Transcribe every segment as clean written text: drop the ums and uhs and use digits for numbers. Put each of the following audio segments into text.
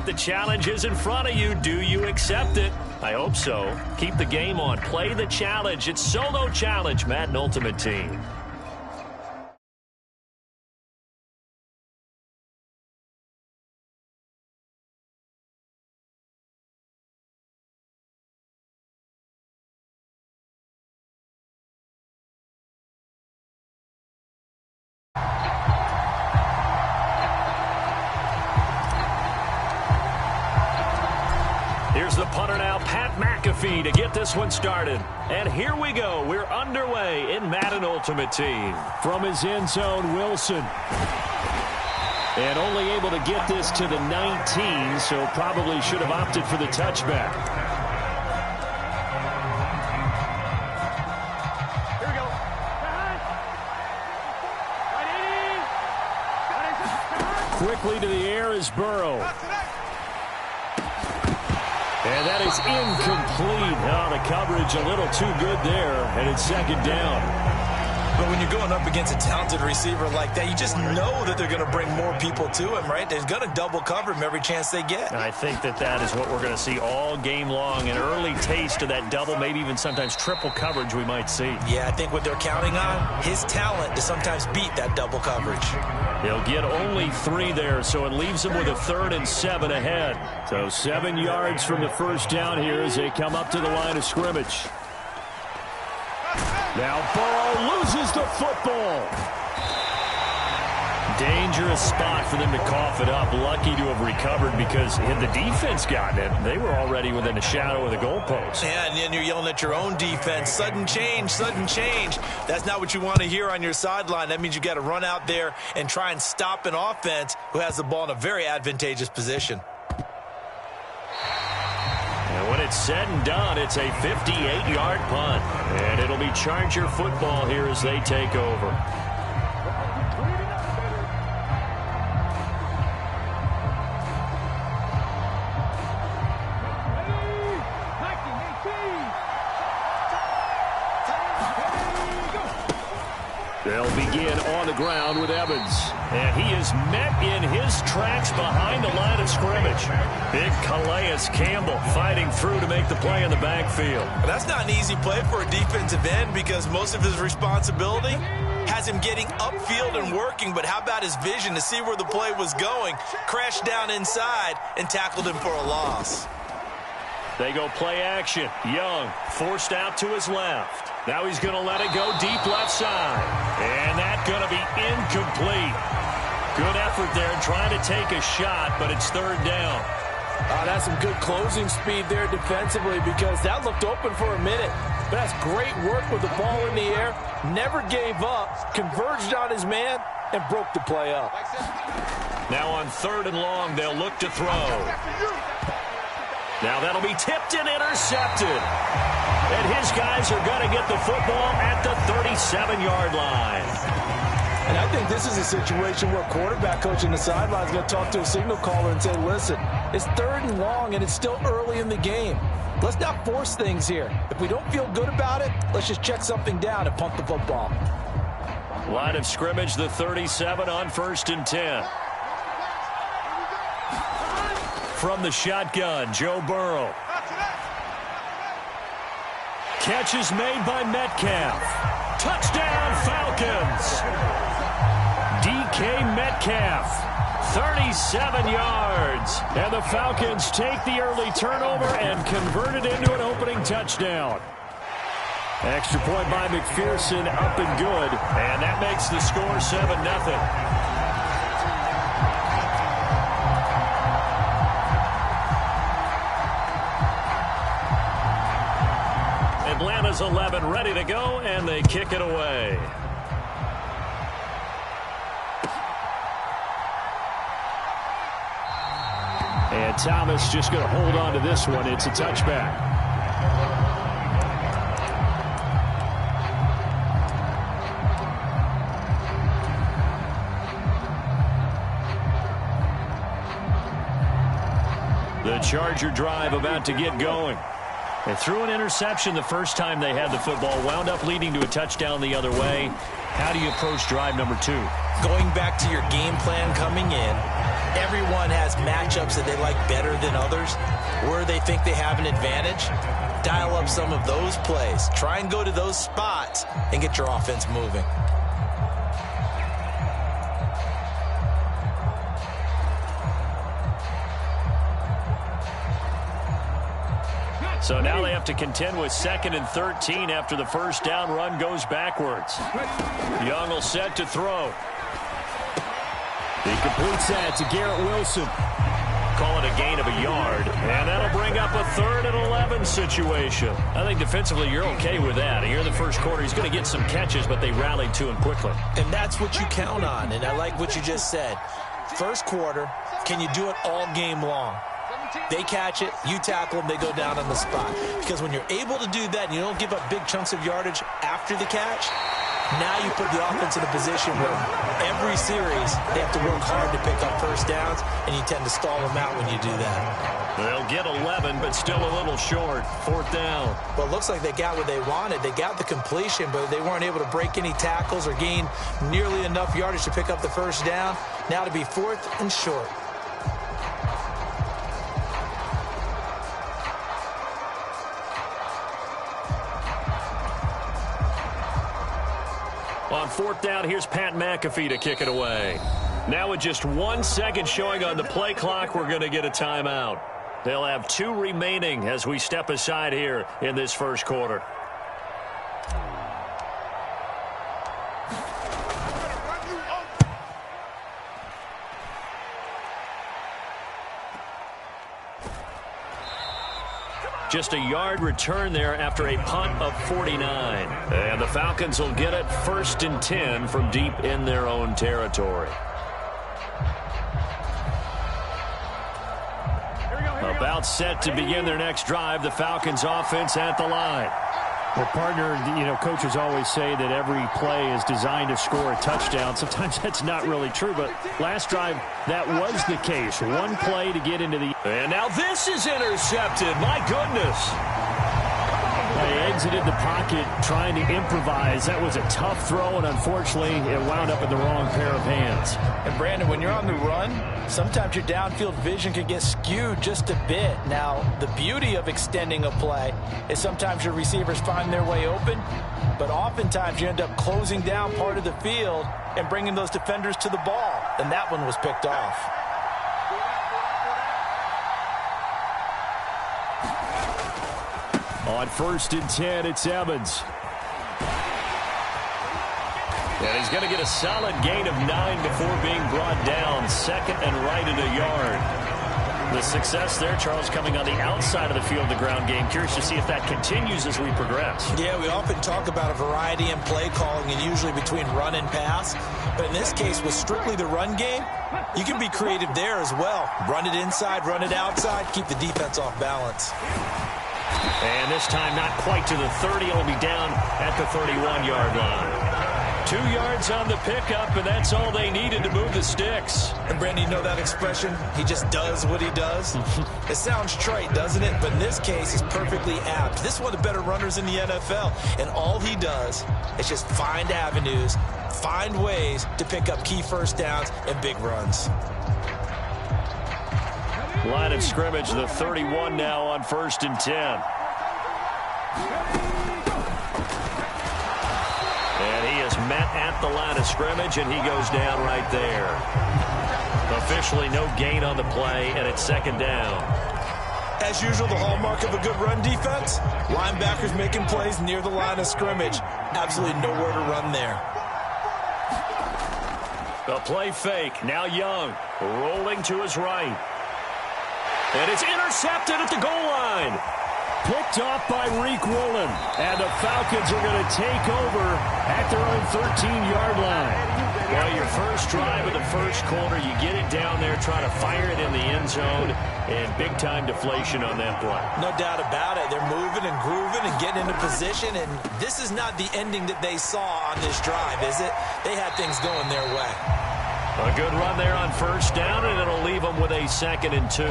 the challenge is in front of you. Do you accept it? I hope so. Keep the game on. Play the challenge. It's Solo Challenge, Madden Ultimate Team. Here's the punter now, Pat McAfee, to get this one started. And here we go. We're underway in Madden Ultimate Team. From his end zone, Wilson. And only able to get this to the 19, so probably should have opted for the touchback. Here we go. Quickly to the air is Burrow. And that is incomplete. Oh, the coverage a little too good there, and it's second down. But when you're going up against a talented receiver like that, you just know that they're going to bring more people to him, right? They're going to double cover him every chance they get. I think that is what we're going to see all game long. An early taste of that double, maybe even sometimes triple coverage we might see. Yeah, I think what they're counting on, his talent to sometimes beat that double coverage. He'll get only 3 there, so it leaves him with a 3rd and 7 ahead. So 7 yards from the first down here as they come up to the line of scrimmage. Now Burrow loses the football. Dangerous spot for them to cough it up. Lucky to have recovered because had the defense gotten it, they were already within a shadow of the goalpost. Yeah, and then you're yelling at your own defense. Sudden change, sudden change. That's not what you want to hear on your sideline. That means you got to run out there and try and stop an offense who has the ball in a very advantageous position. And when it's said and done, it's a 58-yard punt. And it'll be Charger football here as they take over. They'll begin on the ground with Evans. And he is met in his tracks behind the line of scrimmage. Big Calais Campbell fighting through to make the play in the backfield. That's not an easy play for a defensive end because most of his responsibility has him getting upfield and working. But how about his vision to see where the play was going? Crashed down inside and tackled him for a loss. They go play action. Young forced out to his left. Now he's going to let it go deep left side. And that's going to be incomplete. Good effort there trying to take a shot, but it's 3rd down. That's some good closing speed there defensively because that looked open for a minute. But that's great work with the ball in the air. Never gave up, converged on his man, and broke the play up. Now on 3rd and long, they'll look to throw. Now that'll be tipped and intercepted. And his guys are going to get the football at the 37-yard line. And I think this is a situation where quarterback coach on the sideline is going to talk to a signal caller and say, listen, it's 3rd and long and it's still early in the game. Let's not force things here. If we don't feel good about it, let's just check something down and punt the football. Line of scrimmage, the 37 on 1st and 10. From the shotgun, Joe Burrow. Catch is made by Metcalf. Touchdown, Falcons. DK Metcalf, 37 yards. And the Falcons take the early turnover and convert it into an opening touchdown. Extra point by McPherson, up and good. And that makes the score 7-0. Atlanta's 11 ready to go, and they kick it away. And Thomas just going to hold on to this one. It's a touchback. The Charger drive about to get going. They threw an interception the first time they had the football, wound up leading to a touchdown the other way. How do you approach drive number 2? Going back to your game plan coming in, everyone has matchups that they like better than others, where they think they have an advantage. Dial up some of those plays. Try and go to those spots and get your offense moving. So now they have to contend with 2nd and 13 after the first down run goes backwards. Young will set to throw. He completes that to Garrett Wilson. Call it a gain of a yard, and that'll bring up a 3rd and 11 situation. I think defensively you're okay with that. Here in the first quarter, he's going to get some catches, but they rallied to him quickly. And that's what you count on, and I like what you just said. First quarter, can you do it all game long? They catch it, you tackle them, they go down on the spot. Because when you're able to do that and you don't give up big chunks of yardage after the catch, now you put the offense in a position where every series they have to work hard to pick up first downs, and you tend to stall them out when you do that. They'll get 11, but still a little short. 4th down. Well, it looks like they got what they wanted. They got the completion, but they weren't able to break any tackles or gain nearly enough yardage to pick up the first down. Now to be 4th and short. On 4th down, here's Pat McAfee to kick it away. Now with just 1 second showing on the play clock, we're going to get a timeout. They'll have 2 remaining as we step aside here in this first quarter. Just a yard return there after a punt of 49. And the Falcons will get it 1st and 10 from deep in their own territory. About set to begin their next drive, the Falcons offense at the line. Well, partner, coaches always say that every play is designed to score a touchdown. Sometimes that's not really true, but last drive, that was the case. One play to get into the... And now this is intercepted. My goodness. They exited the pocket trying to improvise. That was a tough throw, and unfortunately, it wound up in the wrong pair of hands. And, Brandon, when you're on the run, sometimes your downfield vision can get skewed just a bit. Now, the beauty of extending a play is sometimes your receivers find their way open, but oftentimes you end up closing down part of the field and bringing those defenders to the ball, and that one was picked off. On 1st and 10, it's Evans. And he's going to get a solid gain of 9 before being brought down. 2nd and right at a yard. The success there, Charles, coming on the outside of the field, the ground game. Curious to see if that continues as we progress. Yeah, we often talk about a variety in play calling and usually between run and pass. But in this case, with strictly the run game, you can be creative there as well. Run it inside, run it outside, keep the defense off balance. And this time not quite to the 30. It'll be down at the 31-yard line. 2 yards on the pickup, and that's all they needed to move the sticks. And, Brandon, you know that expression? He just does what he does? It sounds trite, doesn't it? But in this case, it's perfectly apt. This is one of the better runners in the NFL, and all he does is just find avenues, find ways to pick up key first downs and big runs. Line of scrimmage, the 31 now on 1st and 10. And he is met at the line of scrimmage, and he goes down right there. Officially no gain on the play, and it's 2nd down. As usual, the hallmark of a good run defense, linebackers making plays near the line of scrimmage. Absolutely nowhere to run there. The play fake, now Young, rolling to his right. And it's intercepted at the goal line. Picked off by Reek Woolen. And the Falcons are going to take over at their own 13-yard line. Well, your first drive of the first quarter, you get it down there, try to fire it in the end zone, and big-time deflation on that play. No doubt about it. They're moving and grooving and getting into position, and this is not the ending that they saw on this drive, is it? They had things going their way. A good run there on 1st down, and it'll leave them with a 2nd and 2.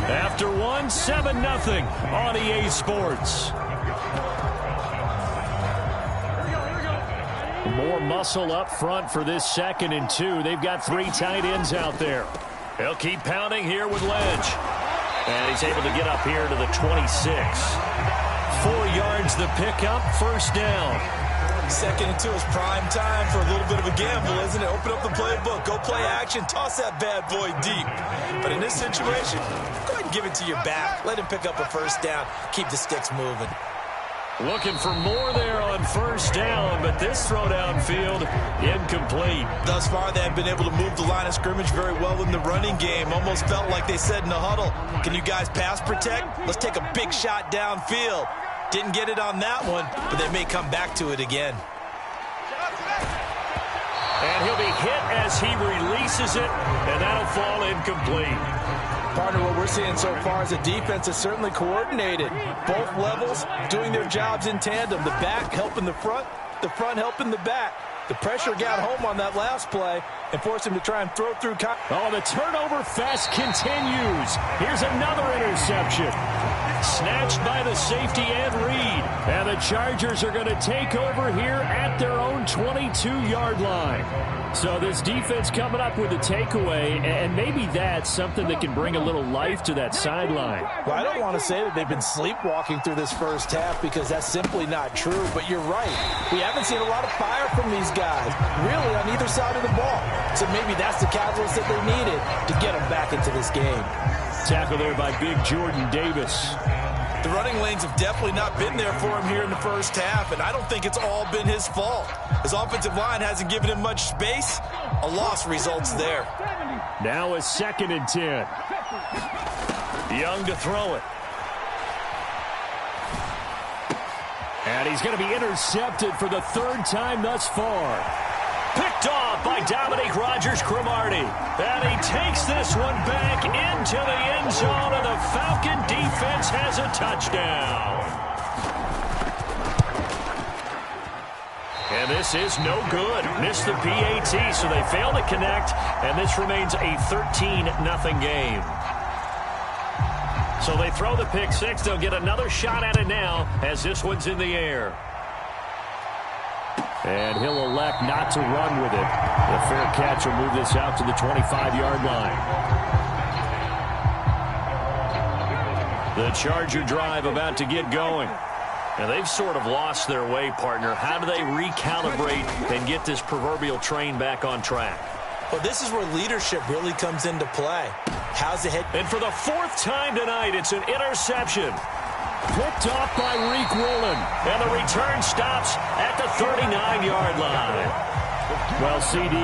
After 1, 7-0 on EA Sports. More muscle up front for this 2nd and 2. They've got 3 tight ends out there. He'll keep pounding here with Lynch. And he's able to get up here to the 26. 4 yards the pickup, 1st down. 2nd and 2 is prime time for a little bit of a gamble, isn't it? Open up the playbook, go play action, toss that bad boy deep. But in this situation, go ahead and give it to your back. Let him pick up a 1st down. Keep the sticks moving. Looking for more there on 1st down, but this throw downfield incomplete. Thus far, they have been able to move the line of scrimmage very well in the running game. Almost felt like they said in the huddle, can you guys pass protect? Let's take a big shot downfield. Didn't get it on that one, but they may come back to it again. And he'll be hit as he releases it, and that'll fall incomplete. Partner, what we're seeing so far is the defense is certainly coordinated. Both levels doing their jobs in tandem. The back helping the front helping the back. The pressure got home on that last play and forced him to try and throw through. Oh, the turnover fest continues. Here's another interception. Snatched by the safety and Reed. And the Chargers are going to take over here at their own 22-yard line. So this defense coming up with a takeaway, and maybe that's something that can bring a little life to that sideline. Well, I don't want to say that they've been sleepwalking through this 1st half because that's simply not true, but you're right. We haven't seen a lot of fire from these guys, really, on either side of the ball. So maybe that's the catalyst that they needed to get them back into this game. Tackle there by big Jordan Davis. The running lanes have definitely not been there for him here in the 1st half, and I don't think it's all been his fault. His offensive line hasn't given him much space. A loss results there. Now a 2nd and 10. Young to throw it. And he's going to be intercepted for the 3rd time thus far. Picked off by Dominique Rodgers-Cromartie. And he takes this one back into the end zone, and the Falcon defense has a touchdown. And this is no good. Missed the PAT, so they fail to connect, and this remains a 13-0 game. So they throw the pick 6. They'll get another shot at it now as this one's in the air. And he'll elect not to run with it. The fair catch will move this out to the 25-yard line. The Charger drive about to get going. And they've sort of lost their way, partner. How do they recalibrate and get this proverbial train back on track? Well, this is where leadership really comes into play. How's the head? And for the 4th time tonight, it's an interception. Picked off by Reek Woolen. And the return stops at the 39-yard line. Well, CD,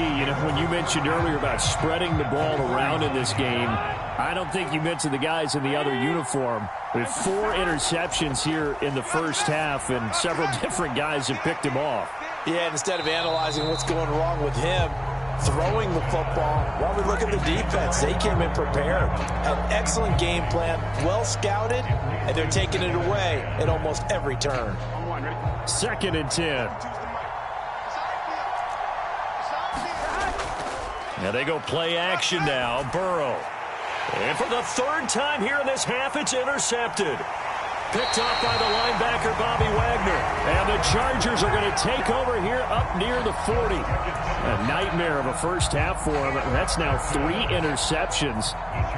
when you mentioned earlier about spreading the ball around in this game, I don't think you mentioned the guys in the other uniform. With 4 interceptions here in the 1st half, and several different guys have picked him off. Yeah, and instead of analyzing what's going wrong with him, throwing the football, while we look at the defense, they came in prepared. An excellent game plan, well scouted, and they're taking it away at almost every turn. 2nd and 10. Now they go play action now. Burrow. And for the 3rd time here in this half, it's intercepted. Picked off by the linebacker, Bobby Wagner. And the Chargers are going to take over here up near the 40. A nightmare of a 1st half for him. That's now 3 interceptions.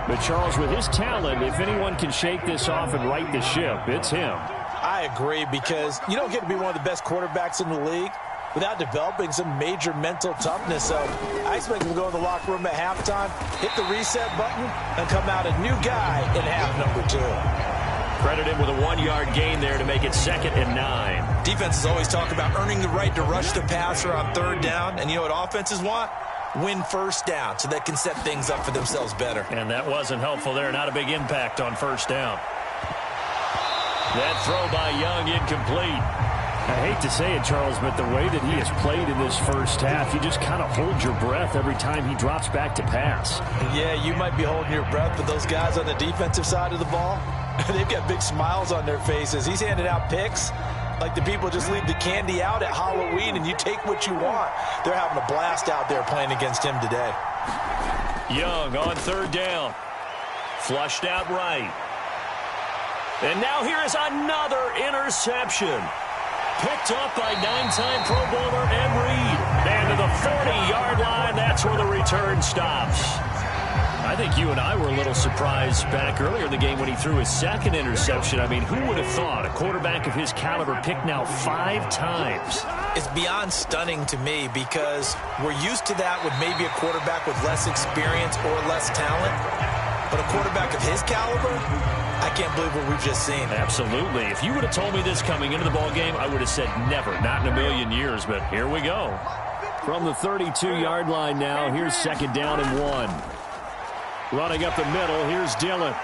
But Charles, with his talent, if anyone can shake this off and right the ship, it's him. I agree, because you don't get to be one of the best quarterbacks in the league without developing some major mental toughness. So I expect him to go in the locker room at halftime, hit the reset button, and come out a new guy in half number 2. Credit him with a 1-yard gain there to make it 2nd and 9. Defenses always talk about earning the right to rush the passer on 3rd down. And you know what offenses want? Win 1st down so they can set things up for themselves better. And that wasn't helpful there. Not a big impact on 1st down. That throw by Young incomplete. I hate to say it, Charles, but the way that he has played in this 1st half, you just kind of hold your breath every time he drops back to pass. Yeah, you might be holding your breath, but those guys on the defensive side of the ball, they've got big smiles on their faces. He's handing out picks like the people just leave the candy out at Halloween and you take what you want. They're having a blast out there playing against him today. Young on 3rd down. Flushed out right. And now here is another interception. Picked up by 9-time Pro Bowler Ed Reed. And to the 40-yard line, that's where the return stops. I think you and I were a little surprised back earlier in the game when he threw his second interception. I mean, who would have thought a quarterback of his caliber picked now 5 times? It's beyond stunning to me because we're used to that with maybe a quarterback with less experience or less talent. But a quarterback of his caliber, I can't believe what we've just seen. Absolutely. If you would have told me this coming into the ball game, I would have said never, not in a million years. But here we go. From the 32-yard line now, here's 2nd down and 1. Running up the middle, here's Dillon.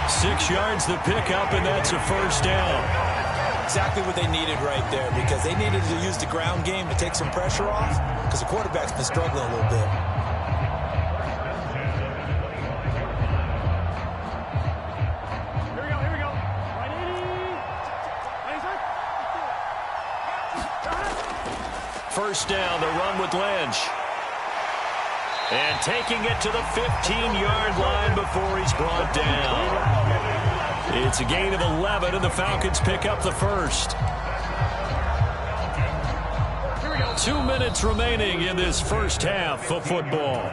6 yards the pickup, and that's a 1st down. Exactly what they needed right there, because they needed to use the ground game to take some pressure off, because the quarterback's been struggling a little bit. Here we go. First down, the run with Lynch. And taking it to the 15-yard line before he's brought down. It's a gain of 11, and the Falcons pick up the first. 2 minutes remaining in this first half of football.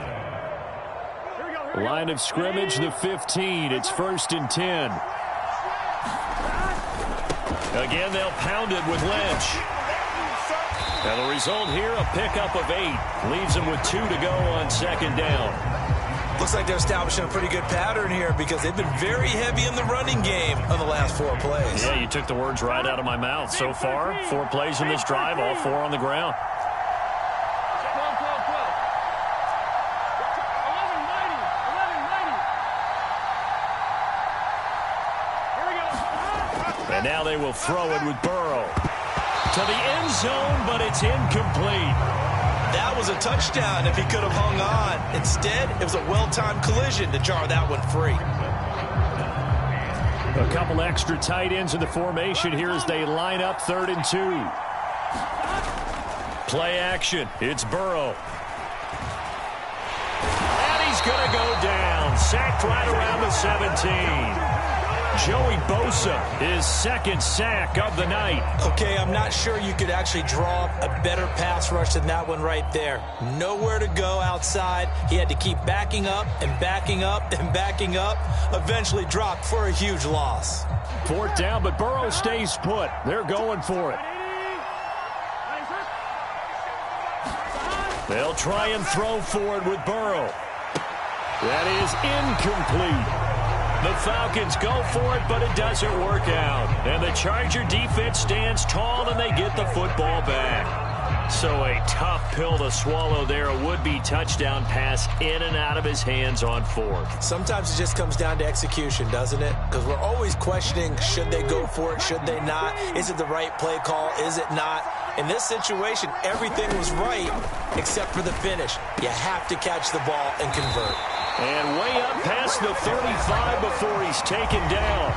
Line of scrimmage, the 15. It's 1st and 10. Again, they'll pound it with Lynch. And the result here, a pickup of 8. Leaves them with 2 to go on 2nd down. Looks like they're establishing a pretty good pattern here because they've been very heavy in the running game on the last 4 plays. Yeah, you took the words right out of my mouth. So far, 4 plays in this drive, all 4 on the ground. And now they will throw it with Burrow. To the end zone, but it's incomplete. That was a touchdown if he could have hung on. Instead, it was a well-timed collision to jar that one free. A couple extra tight ends in the formation here as they line up 3rd and 2. Play action. It's Burrow. And he's going to go down. Sacked right around the 17. Joey Bosa, his 2nd sack of the night. Okay, I'm not sure you could actually draw a better pass rush than that one right there. Nowhere to go outside. He had to keep backing up and backing up and backing up. Eventually dropped for a huge loss. 4th down, but Burrow stays put. They're going for it. They'll try and throw forward with Burrow. That is incomplete. The Falcons go for it, but it doesn't work out. And the Charger defense stands tall, and they get the football back. So a tough pill to swallow there. A would-be touchdown pass in and out of his hands on 4th. Sometimes it just comes down to execution, doesn't it? Because we're always questioning, should they go for it, should they not? Is it the right play call, is it not? In this situation, everything was right except for the finish. You have to catch the ball and convert. And way up past the 35 before he's taken down.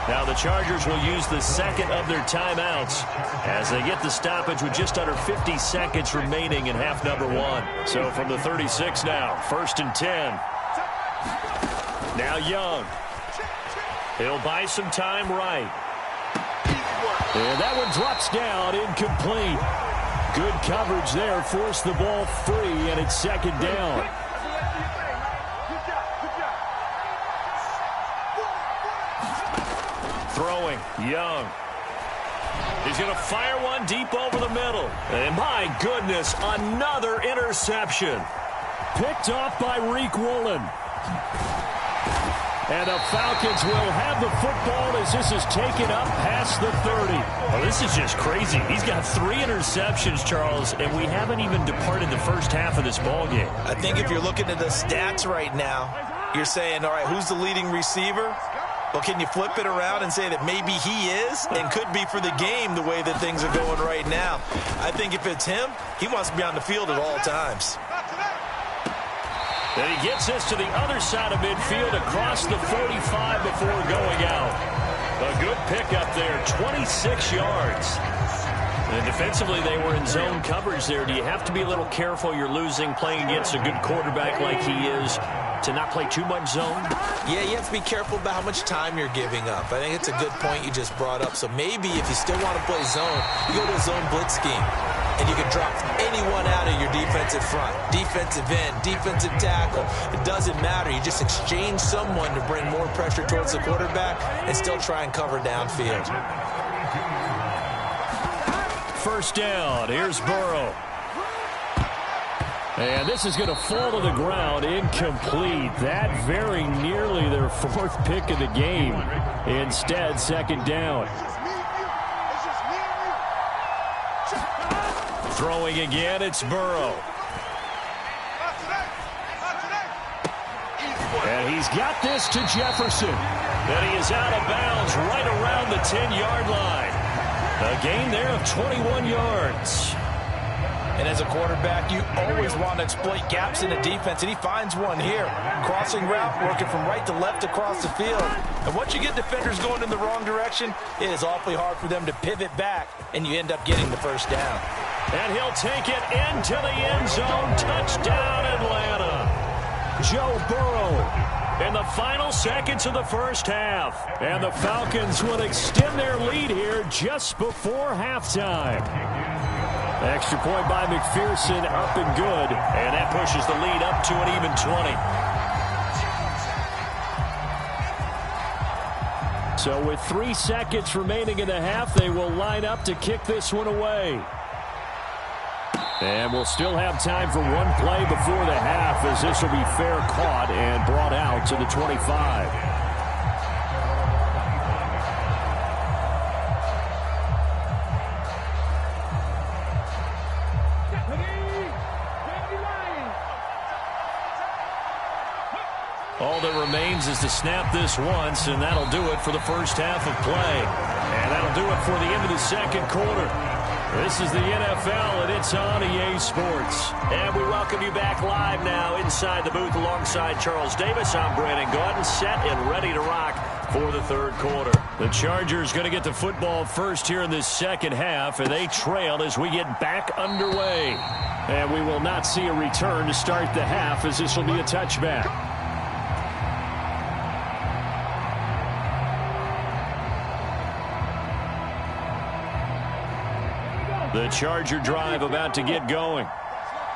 Now the Chargers will use the 2nd of their timeouts as they get the stoppage with just under 50 seconds remaining in half number 1. So from the 36 now, 1st and 10. Now Young. He'll buy some time right. And that one drops down, incomplete. Good coverage there, forced the ball free, and it's 2nd down. Throwing, Young. He's going to fire one deep over the middle. And my goodness, another interception. Picked off by Reek Woolen. And the Falcons will have the football as this is taken up past the 30. Well, this is just crazy. He's got 3 interceptions, Charles, and we haven't even departed the first half of this ball game. I think if you're looking at the stats right now, you're saying, all right, who's the leading receiver? Well, can you flip it around and say that maybe he is and could be for the game the way that things are going right now? I think if it's him, he wants to be on the field at all times. Then he gets this to the other side of midfield across the 45 before going out. A good pickup there, 26 yards. And defensively, they were in zone coverage there. Do you have to be a little careful? You're losing playing against a good quarterback like he is. to not play too much zone? Yeah, you have to be careful about how much time you're giving up. I think it's a good point you just brought up. So maybe if you still want to play zone, you go to a zone blitz scheme. And you can drop anyone out of your defensive front, defensive end, defensive tackle. It doesn't matter. You just exchange someone to bring more pressure towards the quarterback and still try and cover downfield. First down. Here's Burrow. And this is going to fall to the ground, incomplete. That very nearly their fourth pick of the game. Instead, second down. Throwing again, it's Burrow. And he's got this to Jefferson. And he is out of bounds right around the 10-yard line. A gain there of 21 yards. And as a quarterback, you always want to exploit gaps in the defense, and he finds one here. Crossing route, working from right to left across the field. And once you get defenders going in the wrong direction, it is awfully hard for them to pivot back, and you end up getting the first down. And he'll take it into the end zone. Touchdown, Atlanta. Joe Burrow in the final seconds of the first half. And the Falcons will extend their lead here just before halftime. Extra point by McPherson, up and good. And that pushes the lead up to an even 20. So with 3 seconds remaining in the half, they will line up to kick this one away. And we'll still have time for one play before the half, as this will be fair caught and brought out to the 25. All that remains is to snap this once, and that'll do it for the first half of play. And that'll do it for the end of the second quarter. This is the NFL, and it's on EA Sports. And we welcome you back live now inside the booth alongside Charles Davis. I'm Brandon Gaudin, set and ready to rock for the third quarter. The Chargers going to get the football first here in this second half, and they trail as we get back underway. And we will not see a return to start the half, as this will be a touchback. The Charger drive about to get going.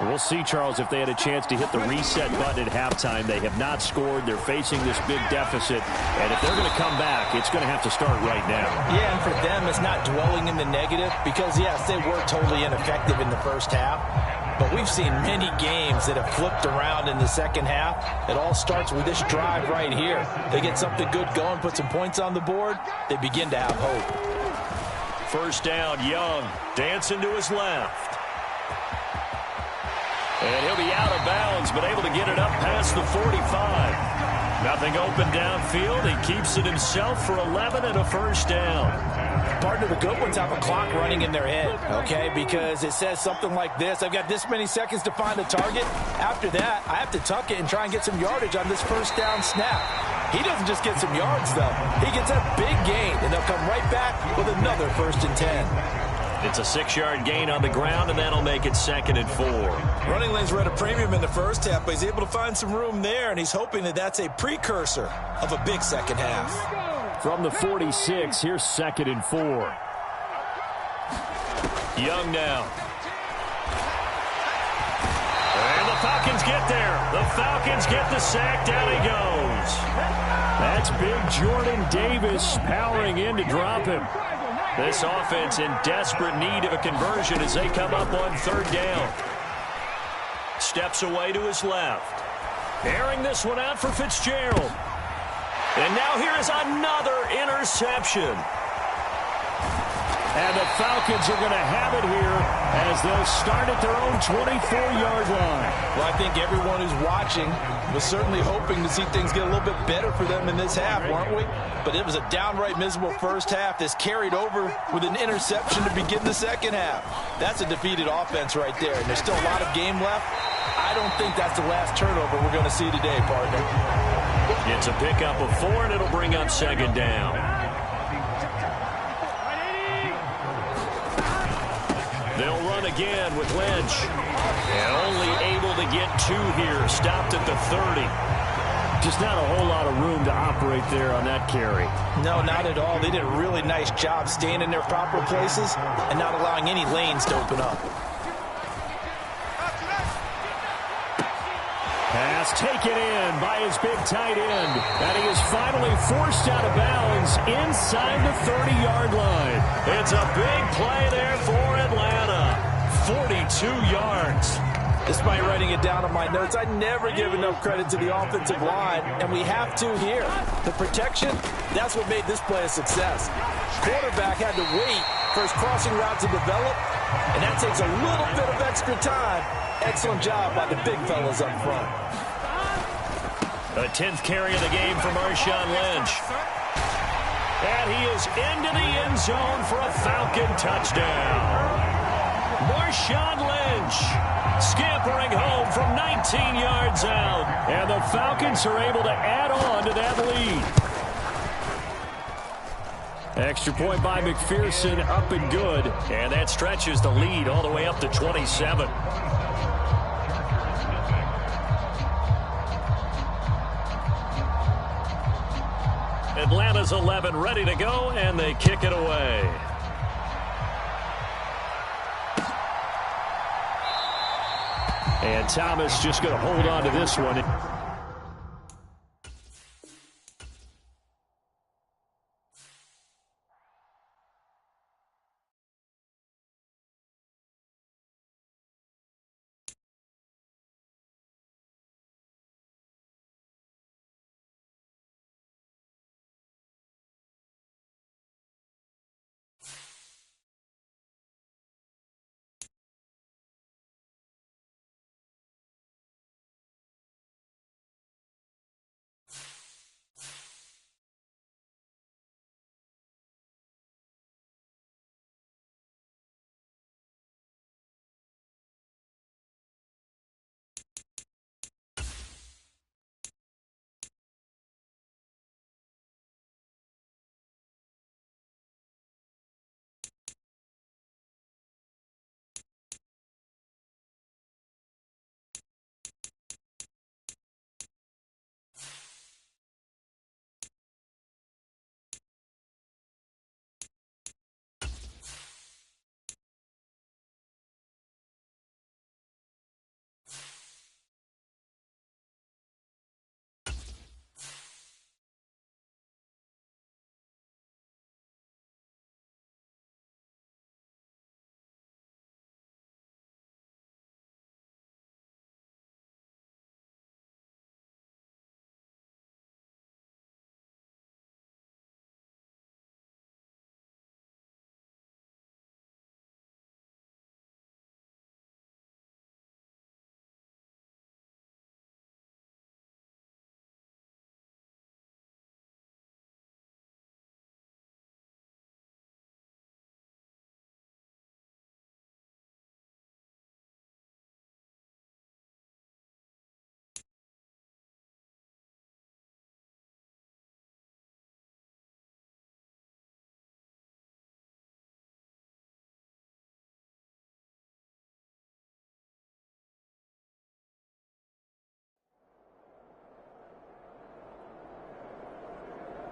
We'll see, Charles, if they had a chance to hit the reset button at halftime. They have not scored. They're facing this big deficit. And if they're going to come back, it's going to have to start right now. Yeah, and for them, it's not dwelling in the negative because, yes, they were totally ineffective in the first half. But we've seen many games that have flipped around in the second half. It all starts with this drive right here. They get something good going, put some points on the board, they begin to have hope. First down, Young, dancing to his left. And he'll be out of bounds, but able to get it up past the 45. Nothing open downfield. He keeps it himself for 11 and a first down. Partner, the good ones have a clock running in their head, okay? Because it says something like this. I've got this many seconds to find a target. After that, I have to tuck it and try and get some yardage on this first down snap. He doesn't just get some yards, though. He gets a big gain, and they'll come right back with another 1st and 10. It's a 6-yard gain on the ground, and that'll make it 2nd and 4. Running lanes were at a premium in the first half, but he's able to find some room there, and he's hoping that that's a precursor of a big second half. From the 46, here's 2nd and 4. Young now. And the Falcons get there. The Falcons get the sack. Down he goes. That's big Jordan Davis powering in to drop him. This offense in desperate need of a conversion as they come up on 3rd down. Steps away to his left. Airing this one out for Fitzgerald. And now here is another interception. And the Falcons are going to have it here as they'll start at their own 24-yard line. Well, I think everyone who's watching was certainly hoping to see things get a little bit better for them in this half, weren't we? But it was a downright miserable first half. This carried over with an interception to begin the second half. That's a defeated offense right there, and there's still a lot of game left. I don't think that's the last turnover we're going to see today, partner. It's a pickup of 4, and it'll bring up 2nd down. They'll run again with Lynch. And only able to get 2 here. Stopped at the 30. Just not a whole lot of room to operate there on that carry. No, not at all. They did a really nice job staying in their proper places and not allowing any lanes to open up. Pass taken in by his big tight end. And he is finally forced out of bounds inside the 30-yard line. It's a big play there for Atlanta. 42 yards. Despite writing it down on my notes, I never give enough credit to the offensive line, and we have to here. The protection, that's what made this play a success. Quarterback had to wait for his crossing route to develop, and that takes a little bit of extra time. Excellent job by the big fellas up front. The 10th carry of the game for Marshawn Lynch. And he is into the end zone for a Falcon touchdown. Marshawn Lynch scampering home from 19 yards out. And the Falcons are able to add on to that lead. Extra point by McPherson, up and good. And that stretches the lead all the way up to 27. Atlanta's 11 ready to go, and they kick it away. And Thomas just going to hold on to this one.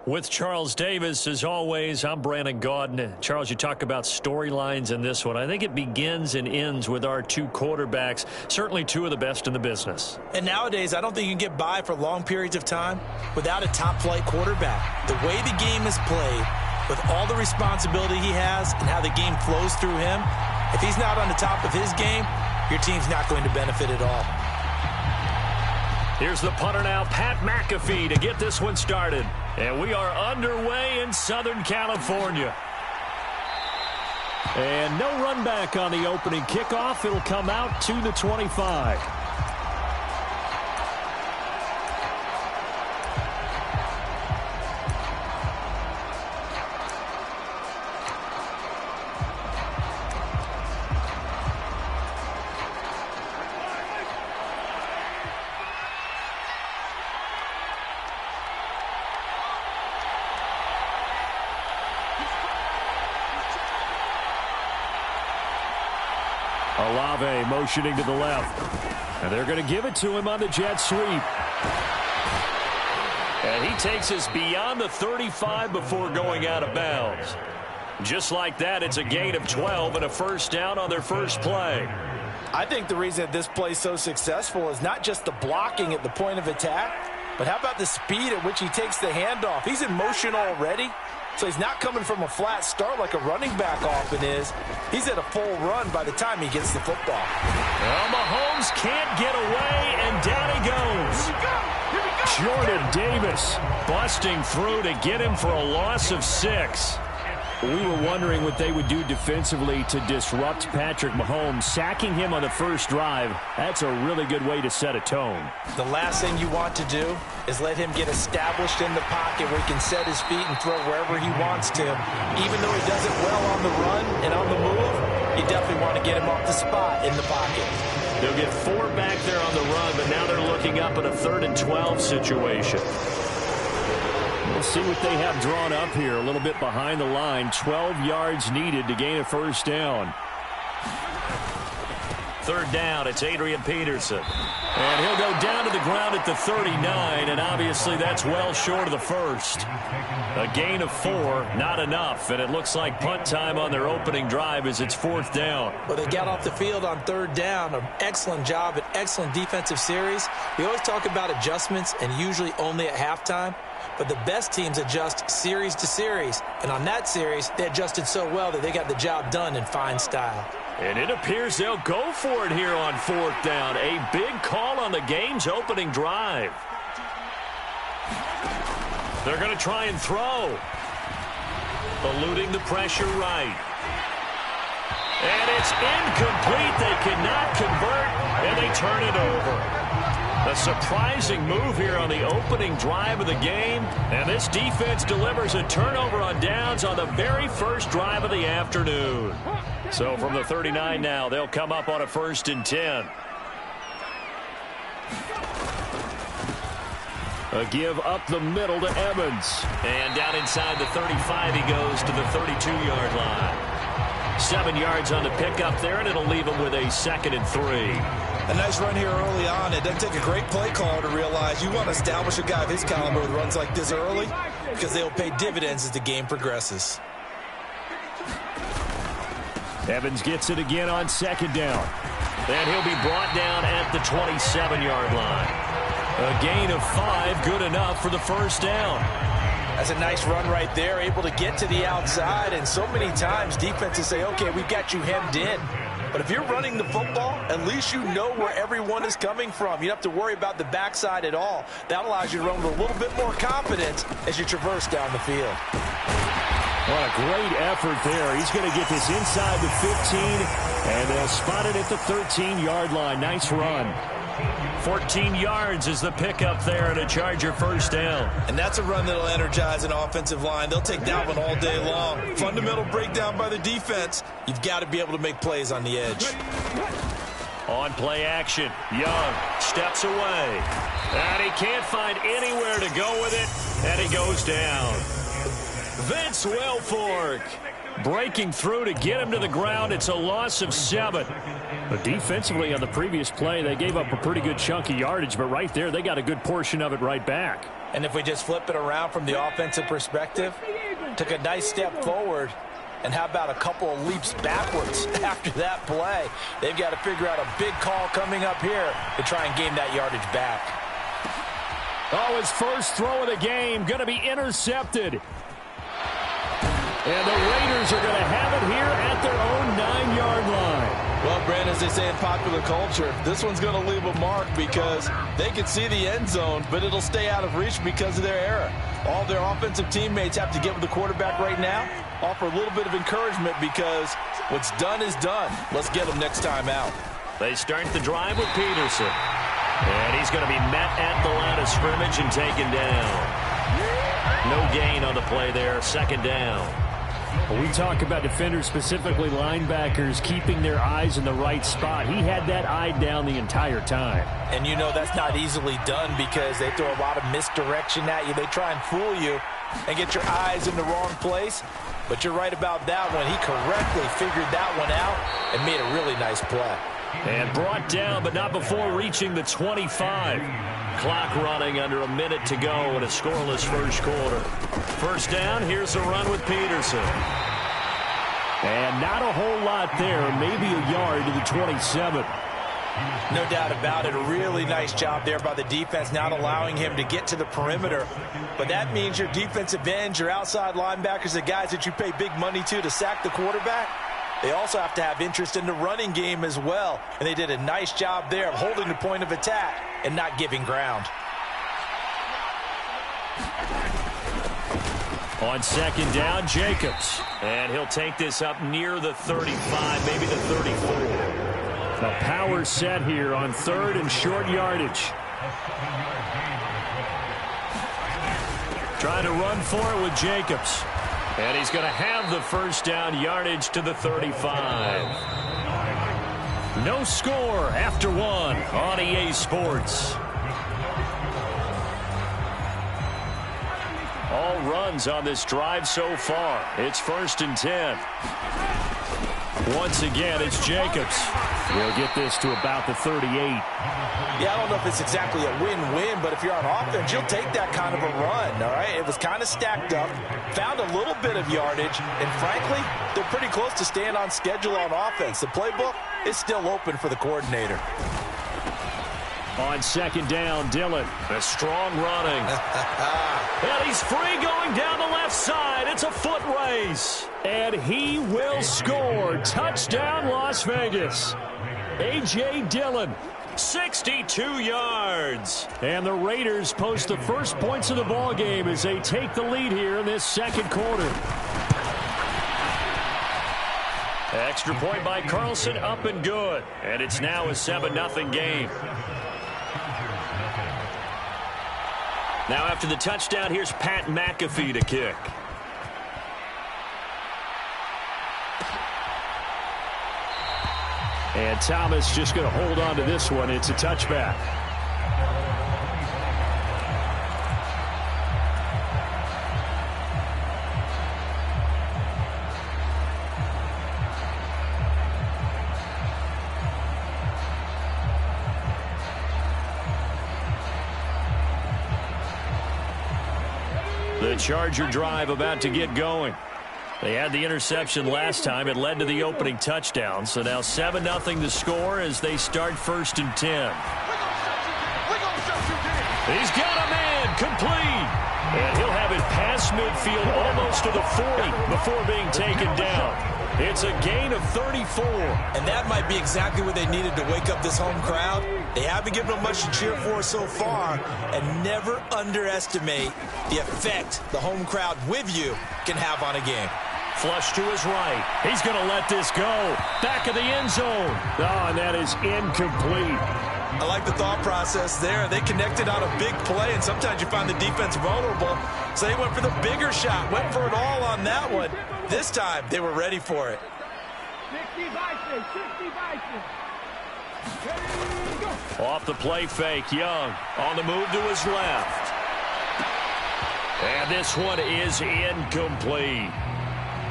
With Charles Davis, as always, I'm Brandon Gaudin. Charles, you talk about storylines in this one. I think it begins and ends with our two quarterbacks, certainly two of the best in the business. And nowadays, I don't think you can get by for long periods of time without a top-flight quarterback. The way the game is played, with all the responsibility he has and how the game flows through him, if he's not on the top of his game, your team's not going to benefit at all. Here's the punter now, Pat McAfee, to get this one started. And we are underway in Southern California. And no run back on the opening kickoff. It'll come out to the 25. Olave motioning to the left. And they're going to give it to him on the jet sweep. And he takes us beyond the 35 before going out of bounds. Just like that, it's a gain of 12 and a first down on their first play. I think the reason that this play is so successful is not just the blocking at the point of attack, but how about the speed at which he takes the handoff? He's in motion already, so he's not coming from a flat start like a running back often is. He's at a full run by the time he gets the football. Well, Mahomes can't get away, and down he goes. Jordan Davis busting through to get him for a loss of 6. We were wondering what they would do defensively to disrupt Patrick Mahomes. Sacking him on the first drive, that's a really good way to set a tone. The last thing you want to do is let him get established in the pocket where he can set his feet and throw wherever he wants to. Even though he does it well on the run and on the move, you definitely want to get him off the spot in the pocket. They'll get 4 back there on the run, but now they're looking up at a 3rd and 12 situation. We'll see what they have drawn up here. A little bit behind the line. 12 yards needed to gain a first down. 3rd down. It's Adrian Peterson. And he'll go down to the ground at the 39, and obviously that's well short of the first. A gain of 4, not enough, and it looks like punt time on their opening drive as it's 4th down. Well, they got off the field on 3rd down. An excellent job, an excellent defensive series. We always talk about adjustments, and usually only at halftime. But the best teams adjust series to series. And on that series, they adjusted so well that they got the job done in fine style. And it appears they'll go for it here on 4th down. A big call on the game's opening drive. They're going to try and throw. Eluding the pressure right. And it's incomplete. They cannot convert, and they turn it over. A surprising move here on the opening drive of the game. And this defense delivers a turnover on downs on the very first drive of the afternoon. So from the 39 now, they'll come up on a 1st and 10. A give up the middle to Evans. And down inside the 35 he goes to the 32-yard line. 7 yards on the pickup there, and it'll leave him with a 2nd and 3. A nice run here early on. It doesn't take a great play caller to realize you want to establish a guy of his caliber with runs like this early because they'll pay dividends as the game progresses. Evans gets it again on 2nd down. And he'll be brought down at the 27-yard line. A gain of 5, good enough for the first down. That's a nice run right there, able to get to the outside. And so many times defenses say, okay, we've got you hemmed in. But if you're running the football, at least you know where everyone is coming from. You don't have to worry about the backside at all. That allows you to run with a little bit more confidence as you traverse down the field. What a great effort there. He's going to get this inside the 15, and they'll spot it at the 13-yard line. Nice run. 14 yards is the pickup there, and a Charger first down. And that's a run that'll energize an offensive line. They'll take that one all day long. Fundamental breakdown by the defense. You've got to be able to make plays on the edge. On play action, Young steps away. And he can't find anywhere to go with it, and he goes down. Vince Wilfork breaking through to get him to the ground. It's a loss of 7. But defensively on the previous play, they gave up a pretty good chunk of yardage, but right there, they got a good portion of it right back. And if we just flip it around from the offensive perspective, took a nice step forward, and how about a couple of leaps backwards after that play? They've got to figure out a big call coming up here to try and gain that yardage back. Oh, his first throw of the game going to be intercepted. And the Raiders are going to have it here at their own 9-yard line. Well, Brandon, as they say in popular culture, this one's going to leave a mark because they can see the end zone, but it'll stay out of reach because of their error. All their offensive teammates have to get with the quarterback right now, offer a little bit of encouragement because what's done is done. Let's get them next time out. They start the drive with Peterson. And he's going to be met at the line of scrimmage and taken down. No gain on the play there, 2nd down. Well, we talk about defenders, specifically linebackers, keeping their eyes in the right spot. He had that eye down the entire time. And you know that's not easily done because they throw a lot of misdirection at you. They try and fool you and get your eyes in the wrong place. But you're right about that one. He correctly figured that one out and made a really nice play. And brought down, but not before reaching the 25. Clock running under a minute to go in a scoreless first quarter. First down, here's a run with Peterson. And not a whole lot there, maybe a yard to the 27. No doubt about it. A really nice job there by the defense, not allowing him to get to the perimeter. But that means your defensive ends, your outside linebackers, the guys that you pay big money to sack the quarterback, they also have to have interest in the running game as well. And they did a nice job there of holding the point of attack and not giving ground. On second down, Jacobs. And he'll take this up near the 35, maybe the 34. A power set here on third and short yardage. Trying to run for it with Jacobs. And he's going to have the first down yardage to the 35. No score after one on EA Sports. All runs on this drive so far. It's 1st and 10. Once again, it's Jacobs. We'll get this to about the 38. Yeah, I don't know if it's exactly a win-win, but if you're on offense, you'll take that kind of a run, all right? It was kind of stacked up, found a little bit of yardage, and frankly, they're pretty close to staying on schedule on offense. The playbook is still open for the coordinator. On second down, Dillon. A strong running. And he's free going down the left side. It's a foot race. And he will score. Touchdown, Las Vegas. A.J. Dillon. 62 yards. And the Raiders post the first points of the ball game as they take the lead here in this second quarter. Extra point by Carlson, up and good. And it's now a 7-0 game. Now after the touchdown, here's Pat McAfee to kick. And Thomas just going to hold on to this one. It's a touchback. The Charger drive about to get going. They had the interception last time. It led to the opening touchdown. So now 7-0 the score as they start 1st and 10. He's got a man complete. And he'll have it past midfield almost to the 40 before being taken down. It's a gain of 34. And that might be exactly what they needed to wake up this home crowd. They haven't given them much to cheer for so far. And never underestimate the effect the home crowd with you can have on a game. Flush to his right. He's going to let this go. Back of the end zone. Oh, and that is incomplete. I like the thought process there. They connected on a big play, and sometimes you find the defense vulnerable. So they went for the bigger shot, went for it all on that one. This time, they were ready for it. 60-60. Off the play fake, Young on the move to his left. And this one is incomplete.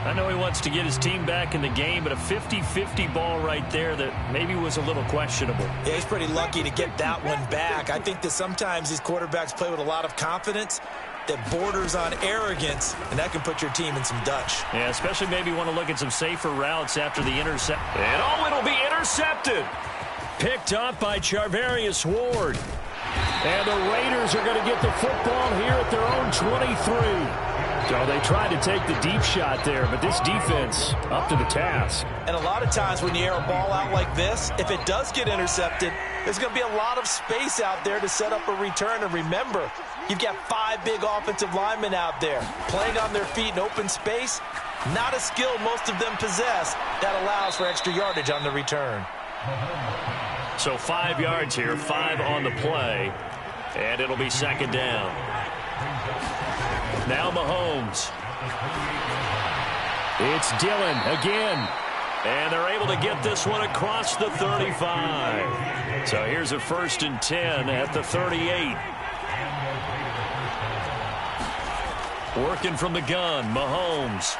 I know he wants to get his team back in the game, but a 50-50 ball right there that maybe was a little questionable. Yeah, he's pretty lucky to get that one back. I think that sometimes these quarterbacks play with a lot of confidence that borders on arrogance, and that can put your team in some Dutch. Yeah, especially maybe want to look at some safer routes after the intercept. And it'll be intercepted. Picked up by Charvarius Ward. And the Raiders are going to get the football here at their own 23. So they tried to take the deep shot there, but this defense up to the task. And a lot of times when you air a ball out like this, if it does get intercepted, there's going to be a lot of space out there to set up a return. And remember, you've got 5 big offensive linemen out there playing on their feet in open space. Not a skill most of them possess that allows for extra yardage on the return. So 5 yards here, 5 on the play, and it'll be second down. Now Mahomes. It's Dillon again. And they're able to get this one across the 35. So here's a 1st and 10 at the 38. Working from the gun, Mahomes.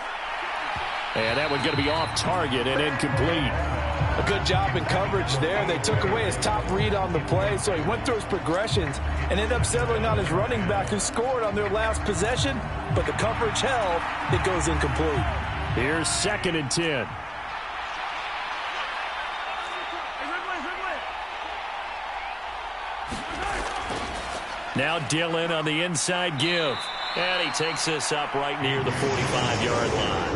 And that one's going to be off target and incomplete. A good job in coverage there. They took away his top read on the play, so he went through his progressions and ended up settling on his running back who scored on their last possession, but the coverage held. It goes incomplete. Here's 2nd and 10. Now Dillon on the inside give. And he takes this up right near the 45-yard line.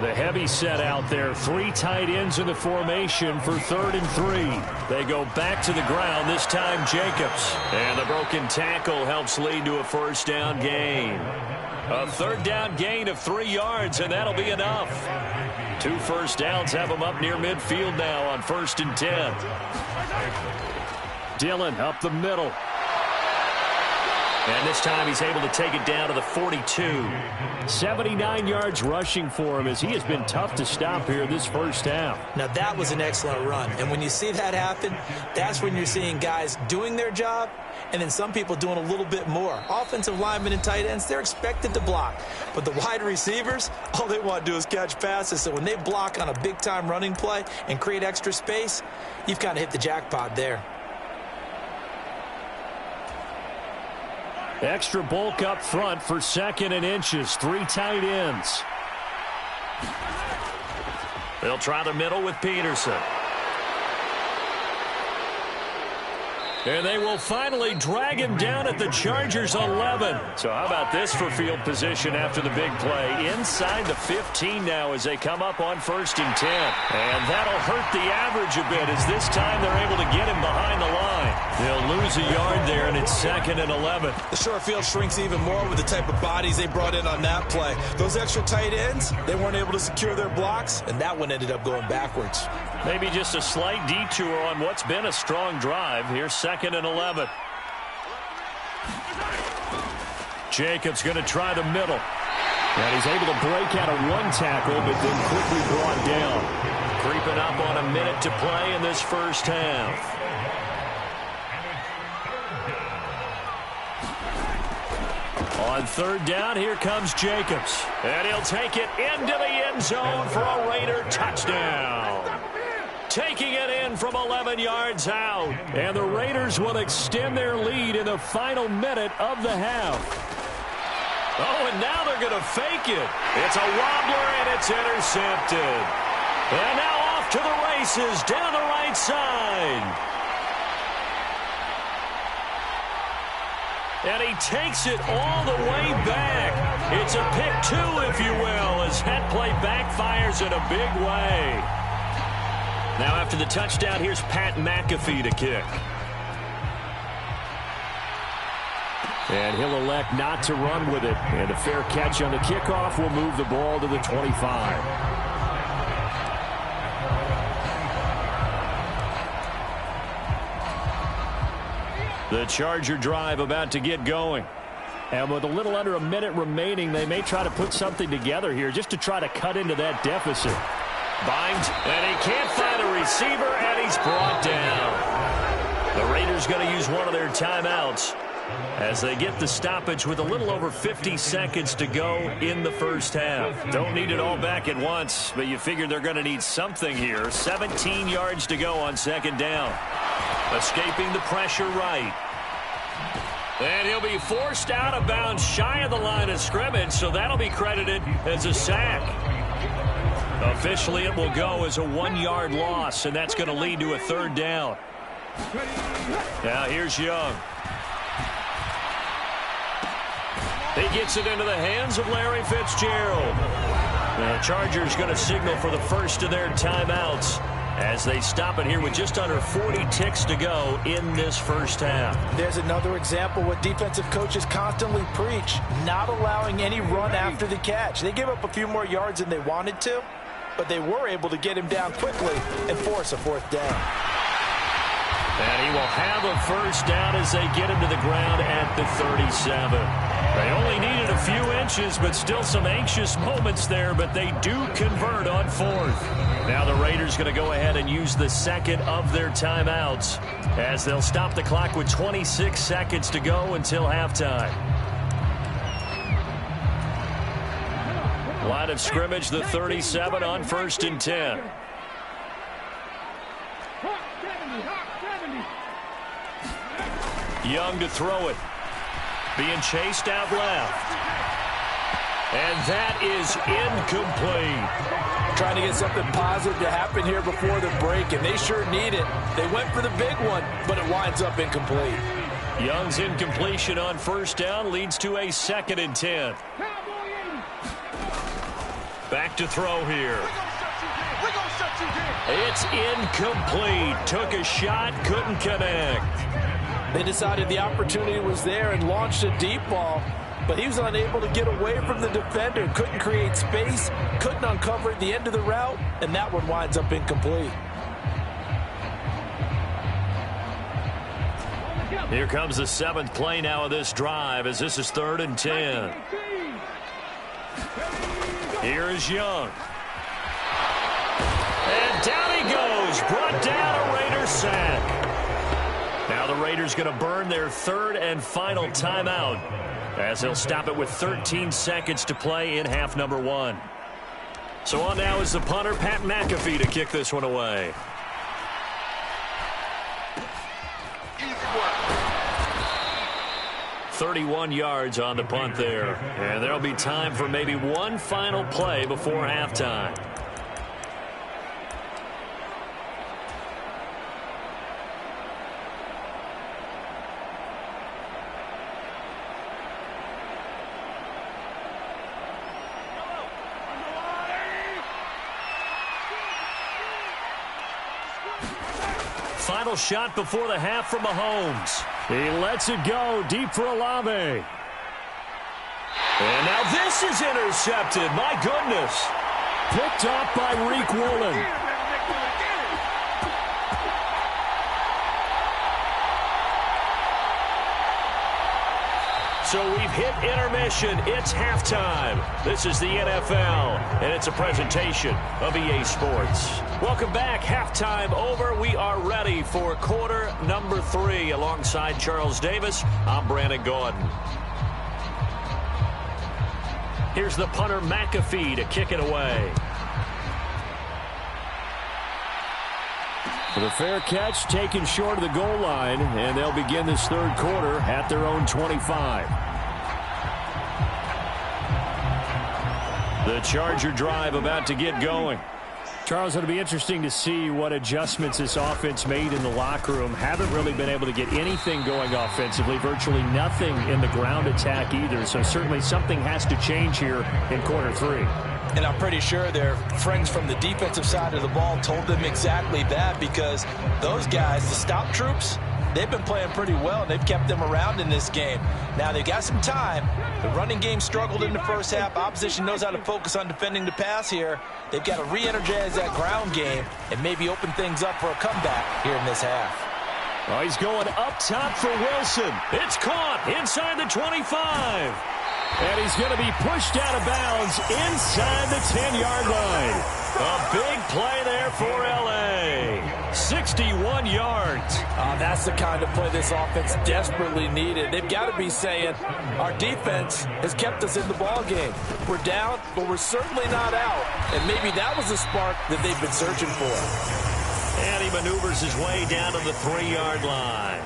The heavy set out there. 3 tight ends in the formation for 3rd and 3. They go back to the ground, this time Jacobs. And the broken tackle helps lead to a 1st down gain. A 3rd down gain of 3 yards, and that'll be enough. 2 1st downs have them up near midfield now on 1st and 10. Dillon up the middle. And this time he's able to take it down to the 42. 79 yards rushing for him as he has been tough to stop here this first half. Now that was an excellent run. And when you see that happen, that's when you're seeing guys doing their job and then some people doing a little bit more. Offensive linemen and tight ends, they're expected to block. But the wide receivers, all they want to do is catch passes. So when they block on a big-time running play and create extra space, you've kind of hit the jackpot there. Extra bulk up front for 2nd and inches. 3 tight ends. They'll try the middle with Peterson. And they will finally drag him down at the Chargers' 11. So how about this for field position after the big play? Inside the 15 now as they come up on 1st and 10. And that'll hurt the average a bit as this time they're able to get him behind the line. They'll lose a yard there, and it's 2nd and 11. The short field shrinks even more with the type of bodies they brought in on that play. Those extra tight ends, they weren't able to secure their blocks, and that one ended up going backwards. Maybe just a slight detour on what's been a strong drive. Here's 2nd and 11. Jacobs going to try the middle. And he's able to break out of 1 tackle, but then quickly brought down. Creeping up on a minute to play in this first half. On 3rd down, here comes Jacobs. And he'll take it into the end zone for a Raider touchdown. Taking it in from 11 yards out. And the Raiders will extend their lead in the final minute of the half. Oh, and now they're going to fake it. It's a wobbler, and it's intercepted. And now off to the races down the right side. And he takes it all the way back. It's a pick 2, if you will, as that play backfires in a big way. Now after the touchdown, here's Pat McAfee to kick. And he'll elect not to run with it. And a fair catch on the kickoff will move the ball to the 25. The Charger drive about to get going. And with a little under a minute remaining, they may try to put something together here just to try to cut into that deficit. Binds, and he can't find a receiver, and he's brought down. The Raiders going to use one of their timeouts as they get the stoppage with a little over 50 seconds to go in the first half. Don't need it all back at once, but you figure they're going to need something here. 17 yards to go on 2nd down. Escaping the pressure right. And he'll be forced out of bounds shy of the line of scrimmage, so that'll be credited as a sack. Officially, it will go as a 1-yard loss, and that's going to lead to a 3rd down. Now here's Young. He gets it into the hands of Larry Fitzgerald. The Chargers going to signal for the first of their timeouts as they stop it here with just under 40 ticks to go in this first half. There's another example what defensive coaches constantly preach, not allowing any run after the catch. They gave up a few more yards than they wanted to, but they were able to get him down quickly and force a 4th down. And he will have a 1st down as they get him to the ground at the 37. They only needed a few inches, but still some anxious moments there, but they do convert on 4th. Now the Raiders going to go ahead and use the 2nd of their timeouts as they'll stop the clock with 26 seconds to go until halftime. Line of scrimmage, the 37 on 1st and 10. Young to throw it. Being chased out left. And that is incomplete. Trying to get something positive to happen here before the break, and they sure need it. They went for the big one, but it winds up incomplete. Young's incompletion on 1st down leads to a 2nd and 10. Back to throw here. It's incomplete. Took a shot, couldn't connect. They decided the opportunity was there and launched a deep ball, but he was unable to get away from the defender. Couldn't create space, couldn't uncover at the end of the route, and that one winds up incomplete. Here comes the 7th play now of this drive as this is 3rd and 10. Here is Young. And down he goes. Brought down a Raider sack. Now the Raiders going to burn their 3rd and final timeout as they'll stop it with 13 seconds to play in half number 1. So on now is the punter, Pat McAfee, to kick this one away. 31 yards on the punt there. And there'll be time for maybe one final play before halftime. Final shot before the half from Mahomes. He lets it go deep for Olave. And now this is intercepted. My goodness. Picked off by Reek Woolen. So we've hit intermission. It's halftime. This is the NFL, and it's a presentation of EA Sports. Welcome back. Halftime over. We are ready for quarter number 3. Alongside Charles Davis, I'm Brandon Gordon. Here's the punter, McAfee, to kick it away. For the fair catch, taken short of the goal line, and they'll begin this third quarter at their own 25. The Charger drive about to get going. Charles, it'll be interesting to see what adjustments this offense made in the locker room. Haven't really been able to get anything going offensively, virtually nothing in the ground attack either. So certainly something has to change here in quarter 3. And I'm pretty sure their friends from the defensive side of the ball told them exactly that, because those guys, the stop troops, they've been playing pretty well, and they've kept them around in this game. Now, they've got some time. The running game struggled in the first half. Opposition knows how to focus on defending the pass here. They've got to re-energize that ground game and maybe open things up for a comeback here in this half. Oh, he's going up top for Wilson. It's caught inside the 25. And he's going to be pushed out of bounds inside the 10-yard line. A big play there for L.A. 61 yards. That's the kind of play this offense desperately needed. They've got to be saying, our defense has kept us in the ball game. We're down, but we're certainly not out. And maybe that was the spark that they've been searching for. And he maneuvers his way down to the 3-yard line.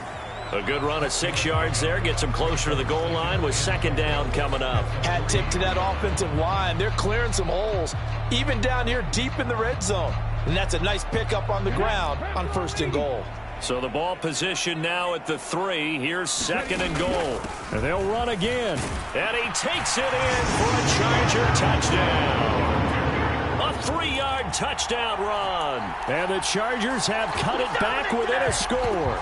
A good run at 6 yards there. Gets him closer to the goal line with second down coming up. Hat tip to that offensive line. They're clearing some holes, even down here deep in the red zone. And that's a nice pickup on the ground on 1st and goal. So the ball position now at the 3. Here's 2nd and goal. And they'll run again. And he takes it in for a Charger touchdown. A 3-yard touchdown run. And the Chargers have cut it back within a score.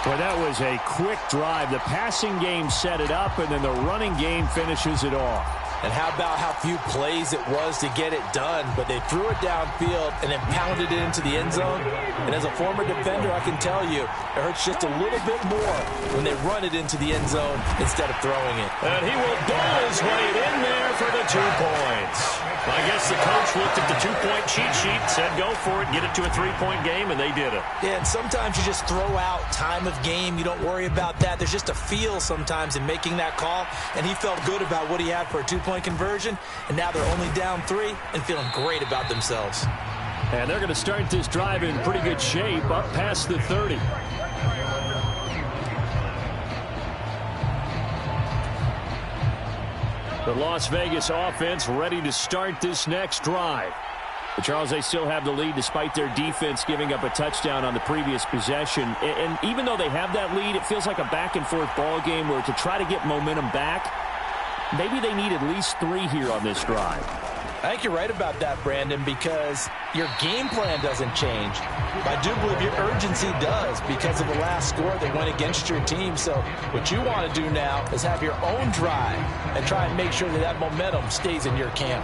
Well, that was a quick drive. The passing game set it up, and then the running game finishes it off. And how about how few plays it was to get it done, but they threw it downfield and then pounded it into the end zone. And as a former defender, I can tell you, it hurts just a little bit more when they run it into the end zone instead of throwing it. And he will bowl his way in there for the 2 points. I guess the coach looked at the two-point cheat sheet, said go for it, get it to a three-point game, and they did it. Yeah, and sometimes you just throw out time of game. You don't worry about that. There's just a feel sometimes in making that call, and he felt good about what he had for a two-point conversion, and now they're only down 3 and feeling great about themselves. And they're going to start this drive in pretty good shape, up past the 30. The Las Vegas offense ready to start this next drive. But Charles, they still have the lead despite their defense giving up a touchdown on the previous possession. And even though they have that lead, it feels like a back-and-forth ball game where to try to get momentum back, maybe they need at least 3 here on this drive. I think you're right about that, Brandon, because your game plan doesn't change. I do believe your urgency does because of the last score that went against your team. So what you want to do now is have your own drive and try and make sure that that momentum stays in your camp.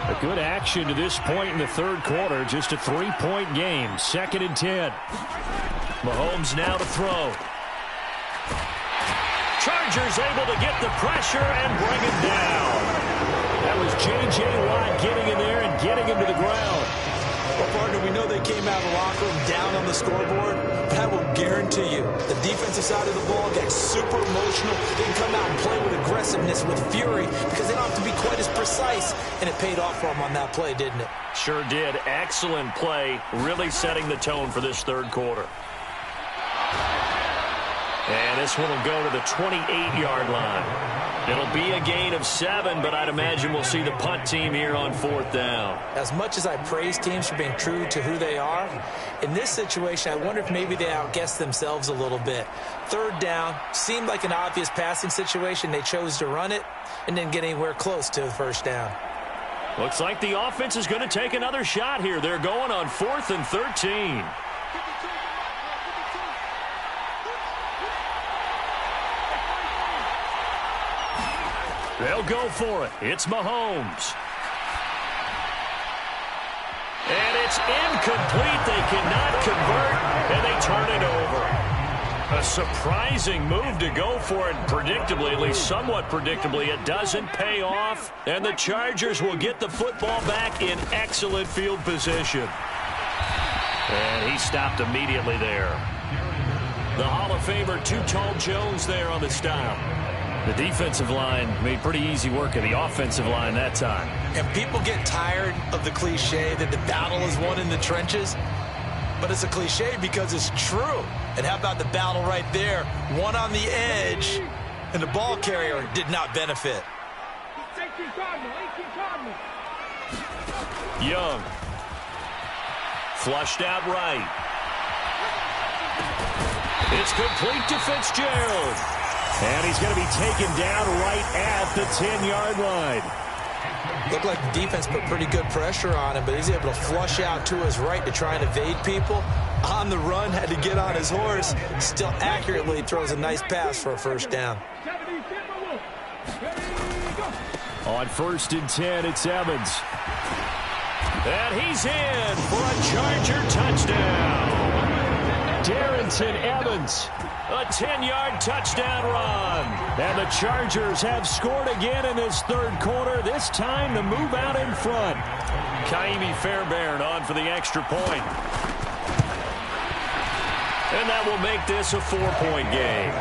A good action to this point in the third quarter. Just a 3-point game. 2nd and 10. Mahomes now to throw. Chargers able to get the pressure and bring it down. That was J.J. Watt getting in there and getting him to the ground. Well, partner, we know they came out of the locker room down on the scoreboard, but I will guarantee you the defensive side of the ball got super emotional. They can come out and play with aggressiveness, with fury, because they don't have to be quite as precise, and it paid off for them on that play, didn't it? Sure did. Excellent play, really setting the tone for this third quarter. And this one will go to the 28-yard line. It'll be a gain of 7, but I'd imagine we'll see the punt team here on 4th down. As much as I praise teams for being true to who they are, in this situation, I wonder if maybe they outguessed themselves a little bit. 3rd down seemed like an obvious passing situation. They chose to run it and didn't get anywhere close to the 1st down. Looks like the offense is going to take another shot here. They're going on 4th and 13. They'll go for it. It's Mahomes. And it's incomplete. They cannot convert, and they turn it over. A surprising move to go for it. Predictably, at least somewhat predictably, it doesn't pay off. And the Chargers will get the football back in excellent field position. And he stopped immediately there. The Hall of Famer, Too Tall Jones there on the stop. The defensive line made pretty easy work of the offensive line that time. And people get tired of the cliche that the battle is won in the trenches. But it's a cliche because it's true. And how about the battle right there? One on the edge, and the ball carrier did not benefit. Young. Flushed out right. It's complete to Fitzgerald. And he's going to be taken down right at the 10-yard line. Looked like the defense put pretty good pressure on him, but he's able to flush out to his right to try and evade people. On the run, had to get on his horse. Still accurately throws a nice pass for a 1st down. On 1st and 10, it's Evans. And he's in for a Charger touchdown. Darrington Evans. A 10-yard touchdown run. And the Chargers have scored again in this third quarter, this time to move out in front. Kaimi Fairbairn on for the extra point. And that will make this a 4-point game.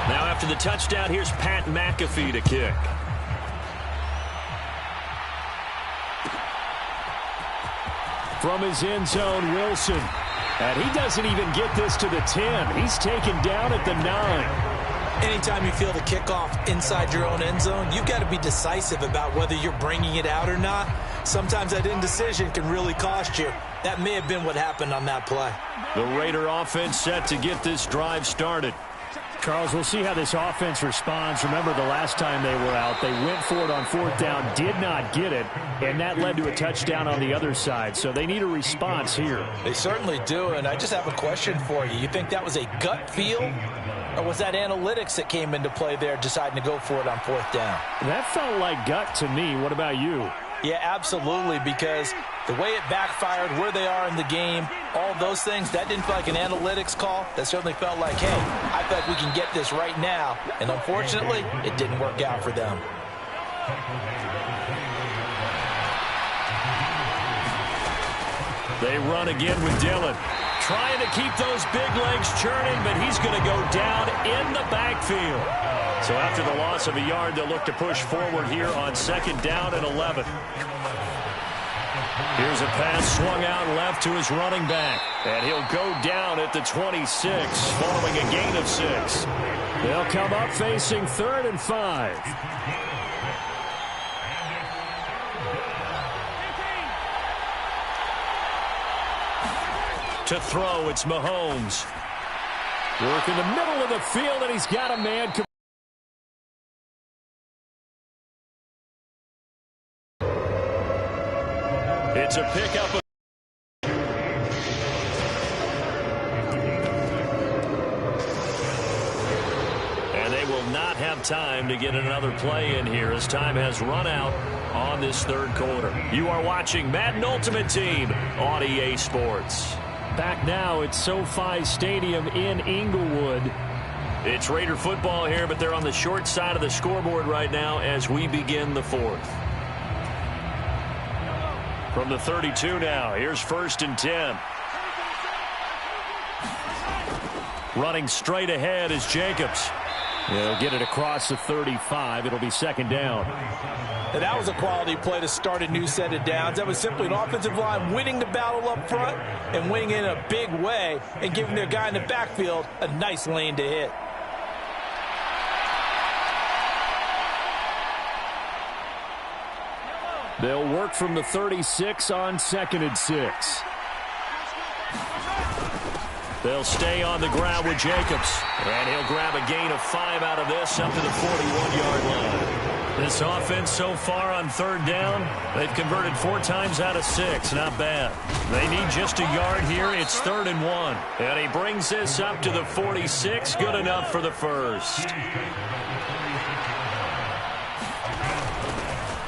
Now after the touchdown, here's Pat McAfee to kick. From his end zone, Wilson. And he doesn't even get this to the 10. He's taken down at the 9. Anytime you feel the kickoff inside your own end zone, you've got to be decisive about whether you're bringing it out or not. Sometimes that indecision can really cost you. That may have been what happened on that play. The Raider offense set to get this drive started. Charles, we'll see how this offense responds. Remember, the last time they were out, they went for it on 4th down, did not get it, and that led to a touchdown on the other side. So they need a response here. They certainly do, and I just have a question for you. You think that was a gut feel, or was that analytics that came into play there deciding to go for it on 4th down? That felt like gut to me. What about you? Yeah, absolutely, because the way it backfired, where they are in the game, all those things, that didn't feel like an analytics call. That certainly felt like, hey, I feel like we can get this right now. And unfortunately, it didn't work out for them. They run again with Dillon. Trying to keep those big legs churning, but he's going to go down in the backfield. So after the loss of a yard, they'll look to push forward here on 2nd down and 11. Here's a pass swung out left to his running back. And he'll go down at the 26 following a gain of 6. They'll come up facing 3rd and 5. To throw, it's Mahomes. Work in the middle of the field, and he's got a man. It's a pickup. And they will not have time to get another play in here as time has run out on this 3rd quarter. You are watching Madden Ultimate Team on EA Sports. Back now at SoFi Stadium in Inglewood. It's Raider football here, but they're on the short side of the scoreboard right now as we begin the 4th. From the 32 now, here's 1st and 10. Running straight ahead is Jacobs. He'll get it across the 35. It'll be 2nd down. And that was a quality play to start a new set of downs. That was simply an offensive line winning the battle up front and winning in a big way and giving their guy in the backfield a nice lane to hit. They'll work from the 36 on 2nd and 6. They'll stay on the ground with Jacobs. And he'll grab a gain of 5 out of this up to the 41-yard line. This offense so far on 3rd down, they've converted 4 times out of 6. Not bad. They need just a yard here. It's 3rd and 1. And he brings this up to the 46. Good enough for the 1st.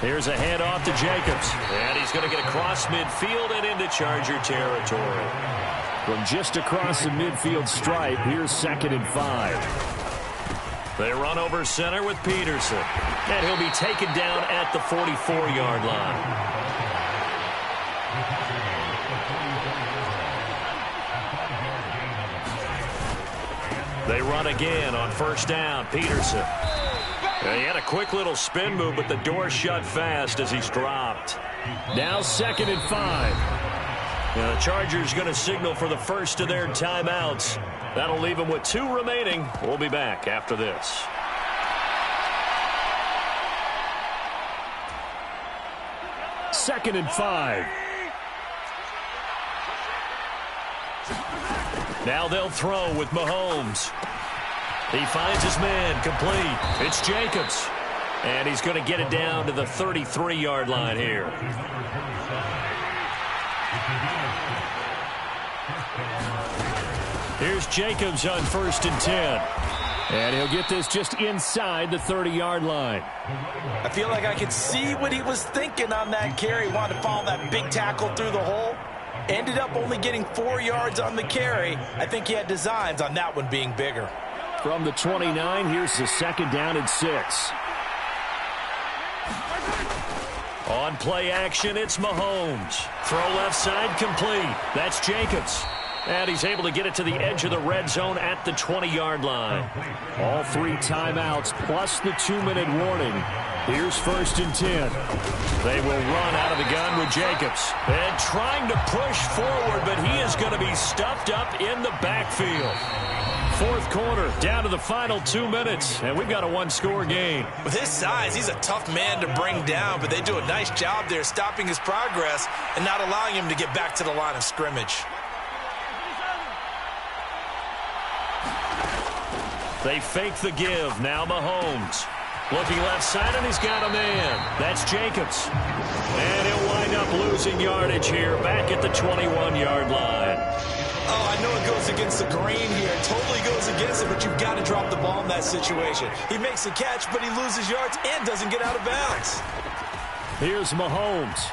Here's a handoff to Jacobs. And he's going to get across midfield and into Charger territory. From just across the midfield stripe, here's 2nd and 5. They run over center with Peterson. And he'll be taken down at the 44-yard line. They run again on 1st down. Peterson. And he had a quick little spin move, but the door shut fast as he's dropped. Now 2nd and 5. Now the Chargers going to signal for the first of their timeouts. That'll leave them with 2 remaining. We'll be back after this. Second and 5. Now they'll throw with Mahomes. He finds his man complete. It's Jacobs. And he's going to get it down to the 33-yard line here. Here's Jacobs on 1st and 10. And he'll get this just inside the 30-yard line. I feel like I could see what he was thinking on that carry. Wanted to follow that big tackle through the hole. Ended up only getting 4 yards on the carry. I think he had designs on that one being bigger. From the 29, here's the 2nd down and 6. On play action, it's Mahomes. Throw left side complete. That's Jacobs. And he's able to get it to the edge of the red zone at the 20-yard line. All 3 timeouts plus the 2-minute warning. Here's 1st and 10. They will run out of the gun with Jacobs. And trying to push forward, but he is going to be stuffed up in the backfield. 4th quarter, down to the final 2 minutes, and we've got a 1-score game. With his size, he's a tough man to bring down, but they do a nice job there stopping his progress and not allowing him to get back to the line of scrimmage. They fake the give. Now Mahomes. Looking left side, and he's got a man. That's Jacobs. And he'll wind up losing yardage here back at the 21-yard line. Oh, I know it goes against the grain here. It totally goes against it, but you've got to drop the ball in that situation. He makes the catch, but he loses yards and doesn't get out of bounds. Here's Mahomes.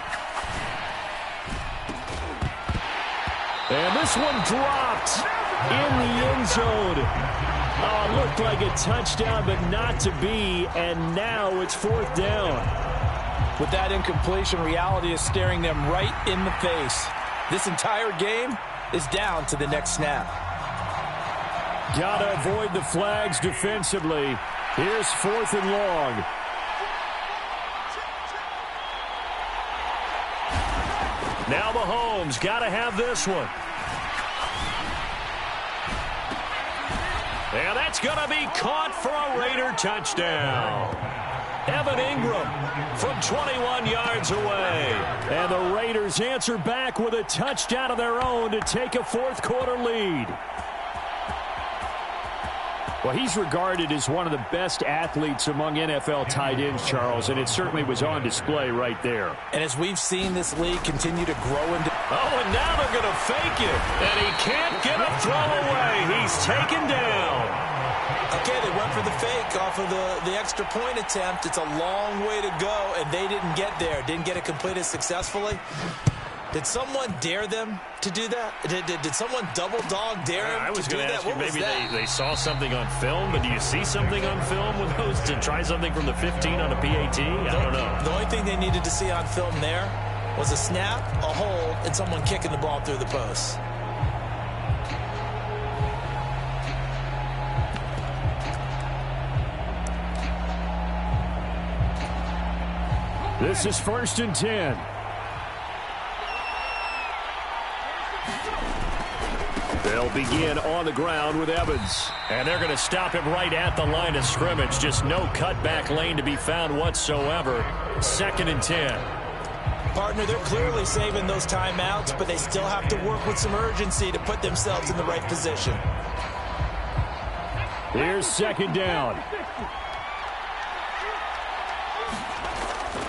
And this one dropped in the end zone. Oh, it looked like a touchdown, but not to be. And now it's 4th down. With that incompletion, reality is staring them right in the face. This entire game is down to the next snap. Gotta avoid the flags defensively. Here's 4th and long. Now Mahomes gotta have this one. And that's gonna be caught for a Raider touchdown. Evan Ingram from 21 yards away. And the Raiders answer back with a touchdown of their own to take a 4th quarter lead. Well, he's regarded as one of the best athletes among NFL tight ends, Charles, and it certainly was on display right there. And as we've seen this league continue to grow into... Oh, and now they're going to fake it. And he can't get a throw away. He's taken down. Okay, they went for the fake off of the extra point attempt. It's a long way to go, and they didn't get there. Didn't get it completed successfully. Did someone dare them to do that? Did someone double dog dare him I was to do going to that? ask you, What was maybe that? they saw something on film, but do you see something on film with those to try something from the 15 on a PAT? I don't know. The only thing they needed to see on film there was a snap, a hold, and someone kicking the ball through the post. This is 1st and 10. They'll begin on the ground with Evans. And they're going to stop him right at the line of scrimmage. Just no cutback lane to be found whatsoever. 2nd and 10. Partner, they're clearly saving those timeouts, but they still have to work with some urgency to put themselves in the right position. Here's 2nd down.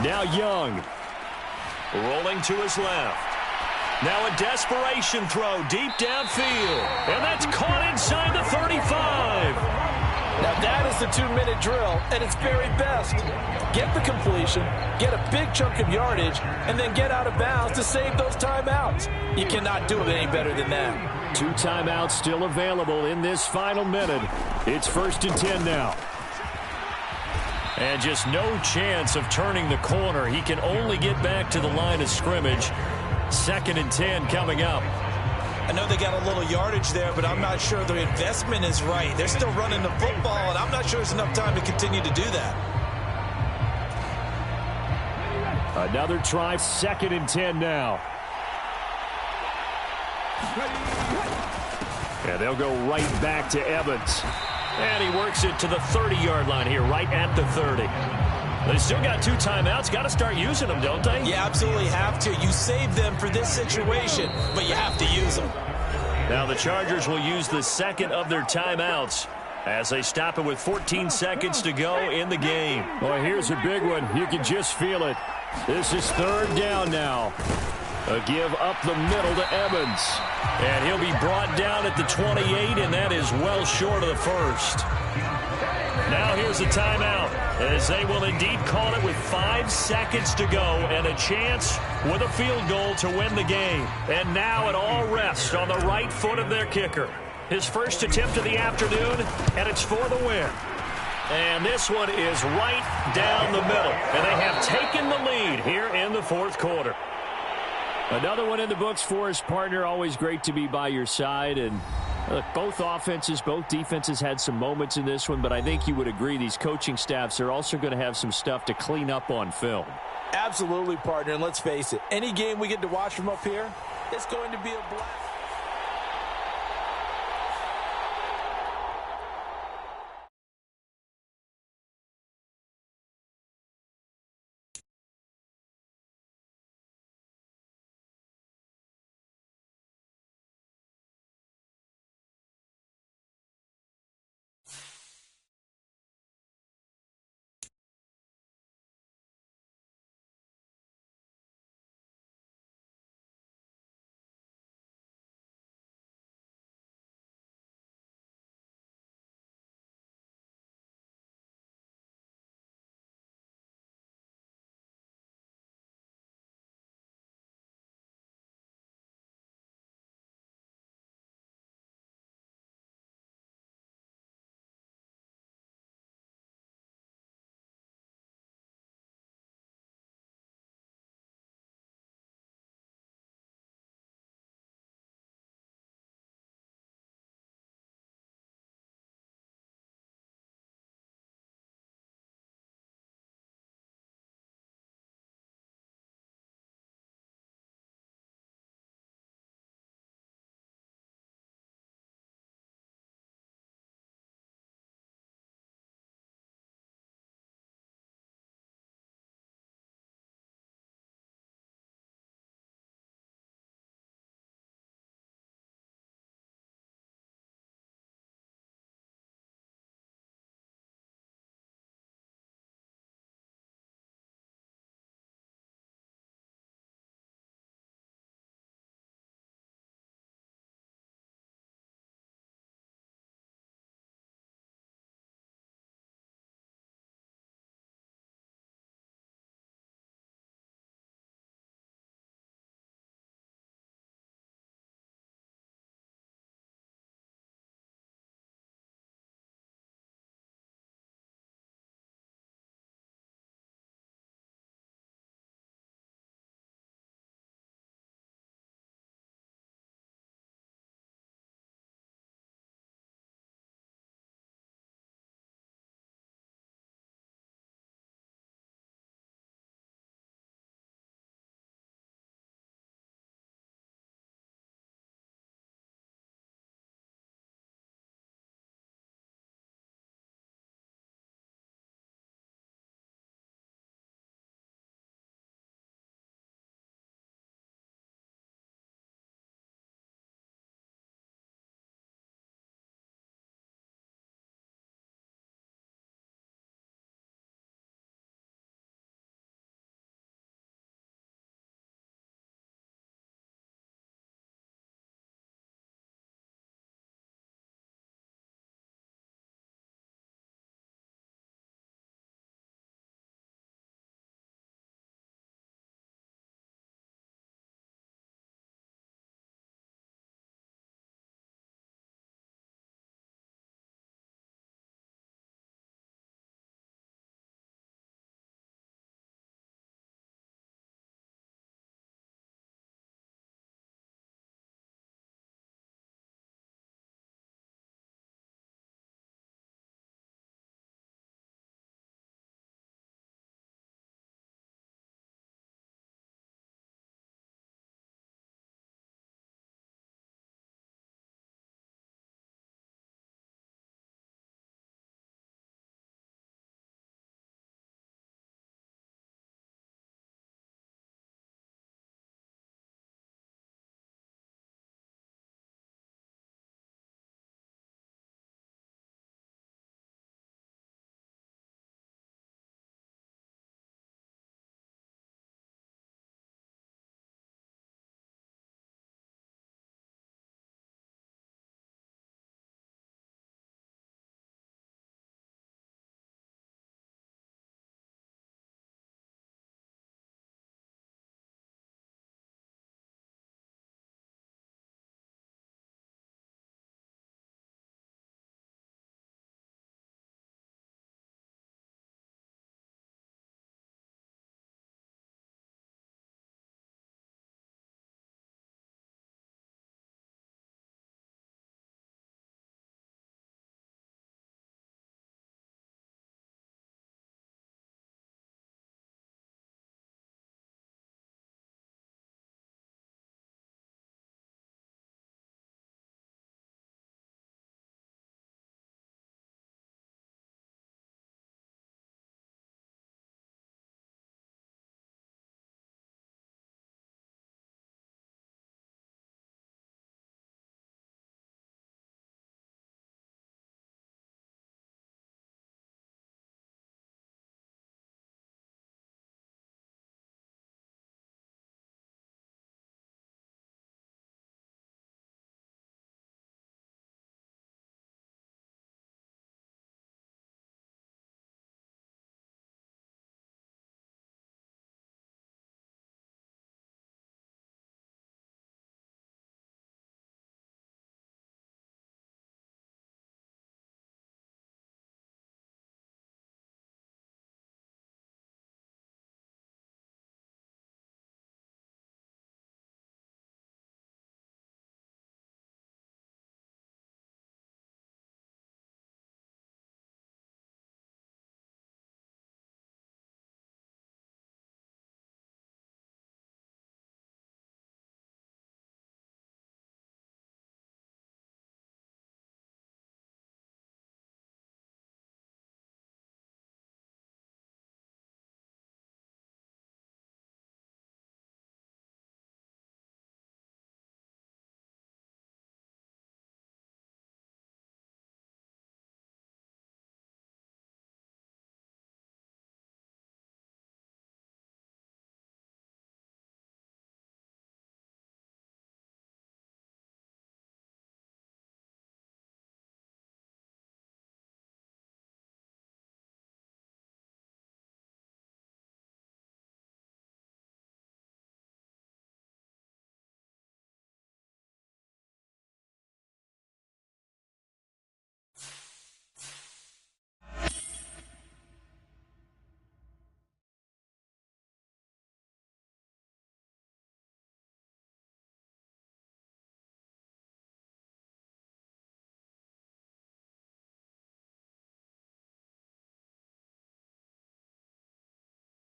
Now Young. Rolling to his left. Now a desperation throw deep downfield. And that's caught inside the 35. Now that is the 2-minute drill at its very best. Get the completion, get a big chunk of yardage, and then get out of bounds to save those timeouts. You cannot do it any better than that. 2 timeouts still available in this final minute. It's 1st and 10 now. And just no chance of turning the corner. He can only get back to the line of scrimmage. 2nd and 10 coming up. I know they got a little yardage there, but I'm not sure the investment is right. They're still running the football, and I'm not sure there's enough time to continue to do that. Another try, 2nd and 10 now. And they'll go right back to Evans. And he works it to the 30-yard line here, right at the 30. They still got 2 timeouts. Got to start using them, don't they? You absolutely have to. You save them for this situation, but you have to use them. Now the Chargers will use the 2nd of their timeouts as they stop it with 14 seconds to go in the game. Boy, here's a big one. You can just feel it. This is 3rd down now. A give up the middle to Evans. And he'll be brought down at the 28, and that is well short of the 1st. Now here's a timeout, as they will indeed call it with 5 seconds to go and a chance with a field goal to win the game. And now it all rests on the right foot of their kicker. His first attempt of the afternoon, and it's for the win. And this one is right down the middle. And they have taken the lead here in the 4th quarter. Another one in the books for his partner. Always great to be by your side. And look, both offenses, both defenses had some moments in this one, but I think you would agree these coaching staffs are also going to have some stuff to clean up on film. Absolutely, partner. And let's face it, any game we get to watch from up here, it's going to be a blast.